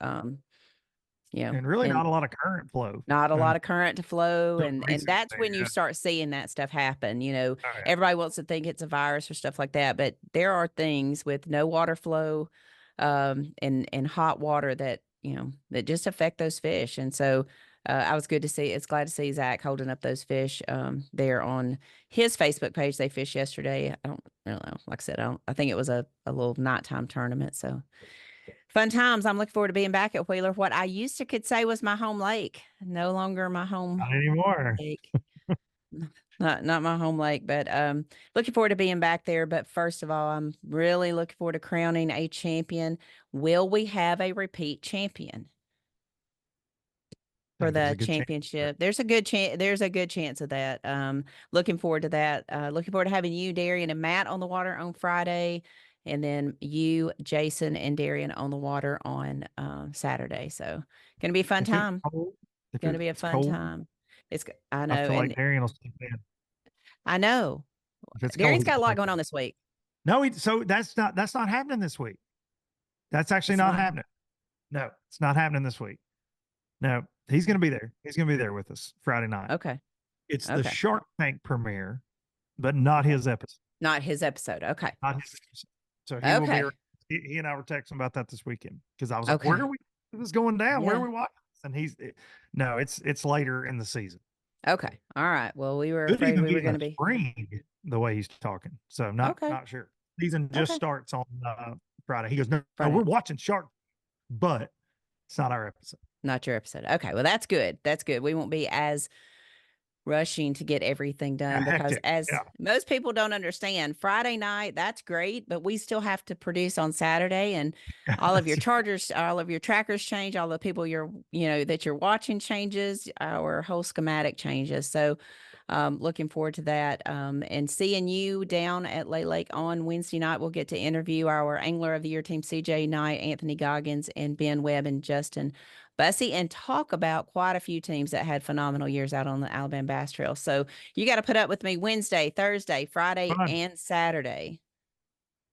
Speaker 1: Yeah.
Speaker 3: And really not a lot of current flow.
Speaker 1: Not a lot of current to flow. And that's when you start seeing that stuff happen. You know, everybody wants to think it's a virus or stuff like that, but there are things with no water flow, and hot water that, you know, that just affect those fish. And so, I was glad to see Zach holding up those fish, there on his Facebook page. They fished yesterday. I don't know. Like I said, I think it was a little nighttime tournament. So fun times. I'm looking forward to being back at Wheeler. What I used to could say was my home lake, no longer my home.
Speaker 3: Not anymore.
Speaker 1: Lake. not my home lake, but looking forward to being back there. But first of all, I'm really looking forward to crowning a champion. Will we have a repeat champion for the championship? There's a good chance. There's a good chance of that. Looking forward to that. Looking forward to having you, Darian, and Matt on the water on Friday. And then you, Jason, and Darian on the water on Saturday. So going to be a fun time. Going to be a fun time. I know.
Speaker 3: I feel like Darian will step in.
Speaker 1: I know. Darian's got a lot going on this week.
Speaker 3: No, so that's not happening this week. That's actually not happening. No, it's not happening this week. No, he's going to be there. He's going to be there with us Friday night.
Speaker 1: Okay.
Speaker 3: It's the Shark Tank premiere, but not his episode.
Speaker 1: Not his episode. Okay.
Speaker 3: Not his episode. So he will be. He and I were texting about that this weekend because I was like, "Where are we? This is going down. Where are we watching?" And it's later in the season.
Speaker 1: Okay. All right. Well, we were afraid we were going to be
Speaker 3: spring the way he's talking. So I'm not sure. Season just starts on Friday. He goes, no, we're watching Shark, but it's not our episode.
Speaker 1: Not your episode. Okay. Well, that's good. That's good. We won't be as rushing to get everything done because most people don't understand, Friday night, that's great, but we still have to produce on Saturday, and all of your chargers, all of your trackers change, all the people that you're watching changes, our whole schematic changes. So looking forward to that, and seeing you down at Lay Lake on Wednesday night. We'll get to interview our Angler of the Year team, CJ Knight, Anthony Goggins, and Ben Webb and Justin Bussey, and talk about quite a few teams that had phenomenal years out on the Alabama Bass Trail. So you got to put up with me Wednesday, Thursday, Friday, and Saturday.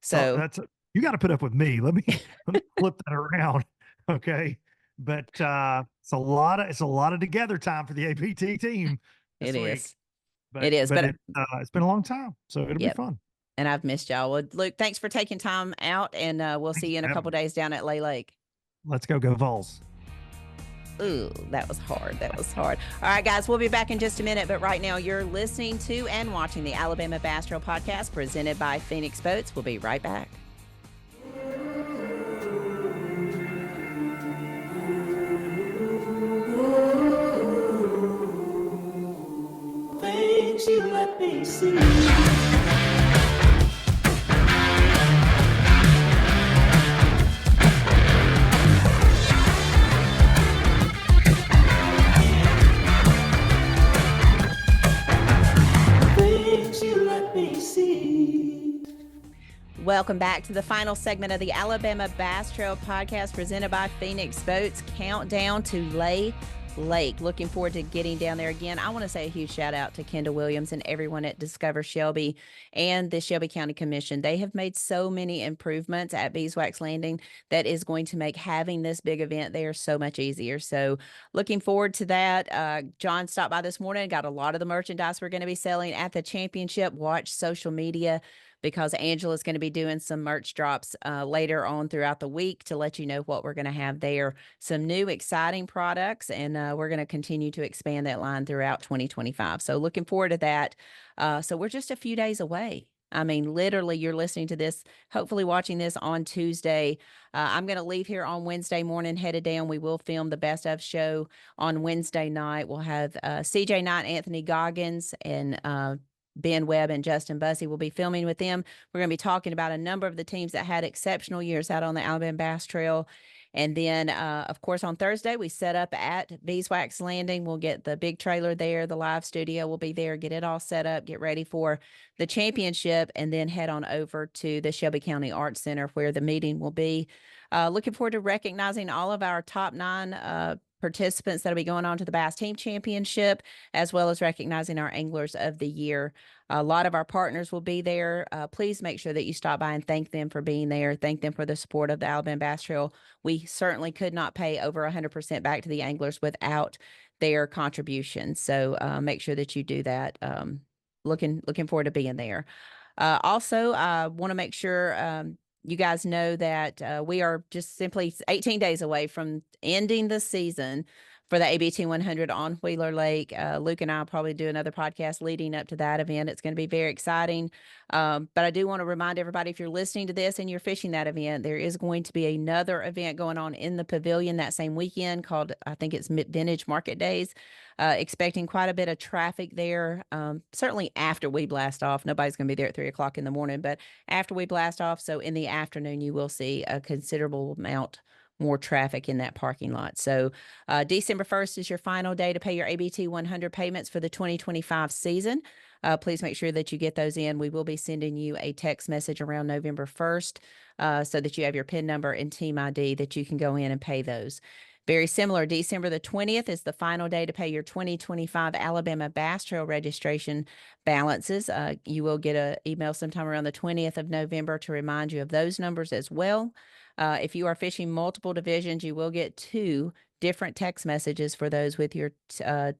Speaker 1: So
Speaker 3: you got to put up with me. Let me flip that around. Okay. But it's a lot of together time for the ABT team.
Speaker 1: It is.
Speaker 3: But it's been a long time, so it'll be fun.
Speaker 1: And I've missed y'all. Well, Luke, thanks for taking time out, and we'll see you in a couple days down at Lay Lake.
Speaker 3: Let's go Vols.
Speaker 1: Ooh, that was hard. That was hard. All right, guys, we'll be back in just a minute. But right now, you're listening to and watching the Alabama Bass Trail Podcast presented by Phoenix Boats. We'll be right back.
Speaker 4: Things you let me see.
Speaker 1: Welcome back to the final segment of the Alabama Bass Trail podcast presented by Phoenix Boats. Countdown to Lay Lake. Looking forward to getting down there again. I want to say a huge shout out to Kendall Williams and everyone at Discover Shelby and the Shelby County Commission. They have made so many improvements at Beeswax Landing that is going to make having this big event there so much easier. So looking forward to that. John stopped by this morning, got a lot of the merchandise we're going to be selling at the championship. Watch social media, because Angela's going to be doing some merch drops later on throughout the week to let you know what we're going to have there. Some new exciting products, and we're going to continue to expand that line throughout 2025. So looking forward to that. So we're just a few days away. I mean, literally, you're listening to this, hopefully watching this on Tuesday. I'm going to leave here on Wednesday morning, headed down. We will film the Best of show on Wednesday night. We'll have CJ Knight, Anthony Goggins, and Ben Webb and Justin Bussey will be filming with them. We're going to be talking about a number of the teams that had exceptional years out on the Alabama Bass Trail. And then, of course, on Thursday, we set up at Beeswax Landing. We'll get the big trailer there. The live studio will be there. Get it all set up. Get ready for the championship, and then head on over to the Shelby County Arts Center where the meeting will be. Looking forward to recognizing all of our top 9 participants that'll be going on to the Bass Team Championship, as well as recognizing our Anglers of the Year. A lot of our partners will be there. Please make sure that you stop by and thank them for being there. Thank them for the support of the Alabama Bass Trail. We certainly could not pay over 100% back to the anglers without their contributions. So make sure that you do that. Looking forward to being there. Also, I want to make sure you guys know that we are just simply 18 days away from ending the season for the ABT 100 on Wheeler Lake. Luke and I will probably do another podcast leading up to that event. It's going to be very exciting. But I do want to remind everybody, if you're listening to this and you're fishing that event, there is going to be another event going on in the pavilion that same weekend called, I think it's Vintage Market Days. Expecting quite a bit of traffic there. Certainly after we blast off. Nobody's going to be there at 3 o'clock in the morning, but after we blast off, so in the afternoon, you will see a considerable amount more traffic in that parking lot. So December 1st is your final day to pay your ABT 100 payments for the 2025 season. Please make sure that you get those in. We will be sending you a text message around November 1st so that you have your PIN number and team ID that you can go in and pay those. Very similar, December the 20th is the final day to pay your 2025 Alabama Bass Trail registration balances. You will get an email sometime around the 20th of November to remind you of those numbers as well. If you are fishing multiple divisions, you will get 2 different text messages for those with your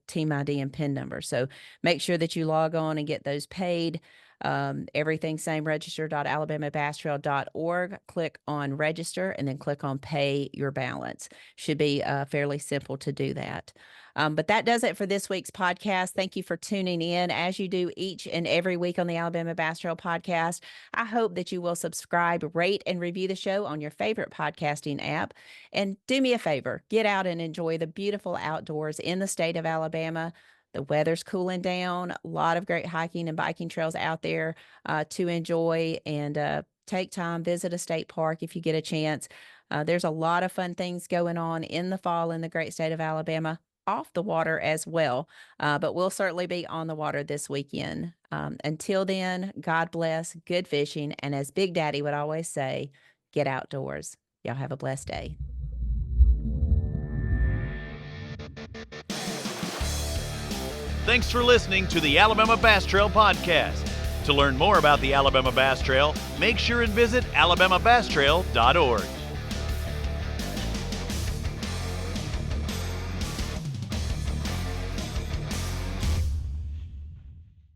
Speaker 1: team ID and PIN number. So make sure that you log on and get those paid. Everything same, register.alabamabasstrail.org. Click on register and then click on pay your balance. Should be fairly simple to do that. But that does it for this week's podcast. Thank you for tuning in, as you do each and every week on the Alabama Bass Trail podcast. I hope that you will subscribe, rate, and review the show on your favorite podcasting app. And do me a favor, get out and enjoy the beautiful outdoors in the state of Alabama. The weather's cooling down, a lot of great hiking and biking trails out there to enjoy, and take time, visit a state park if you get a chance. There's a lot of fun things going on in the fall in the great state of Alabama, off the water as well, but we'll certainly be on the water this weekend. Until then, God bless, good fishing, and as Big Daddy would always say, get outdoors. Y'all have a blessed day.
Speaker 5: Thanks for listening to the Alabama Bass Trail podcast. To learn more about the Alabama Bass Trail, make sure and visit alabamabasstrail.org.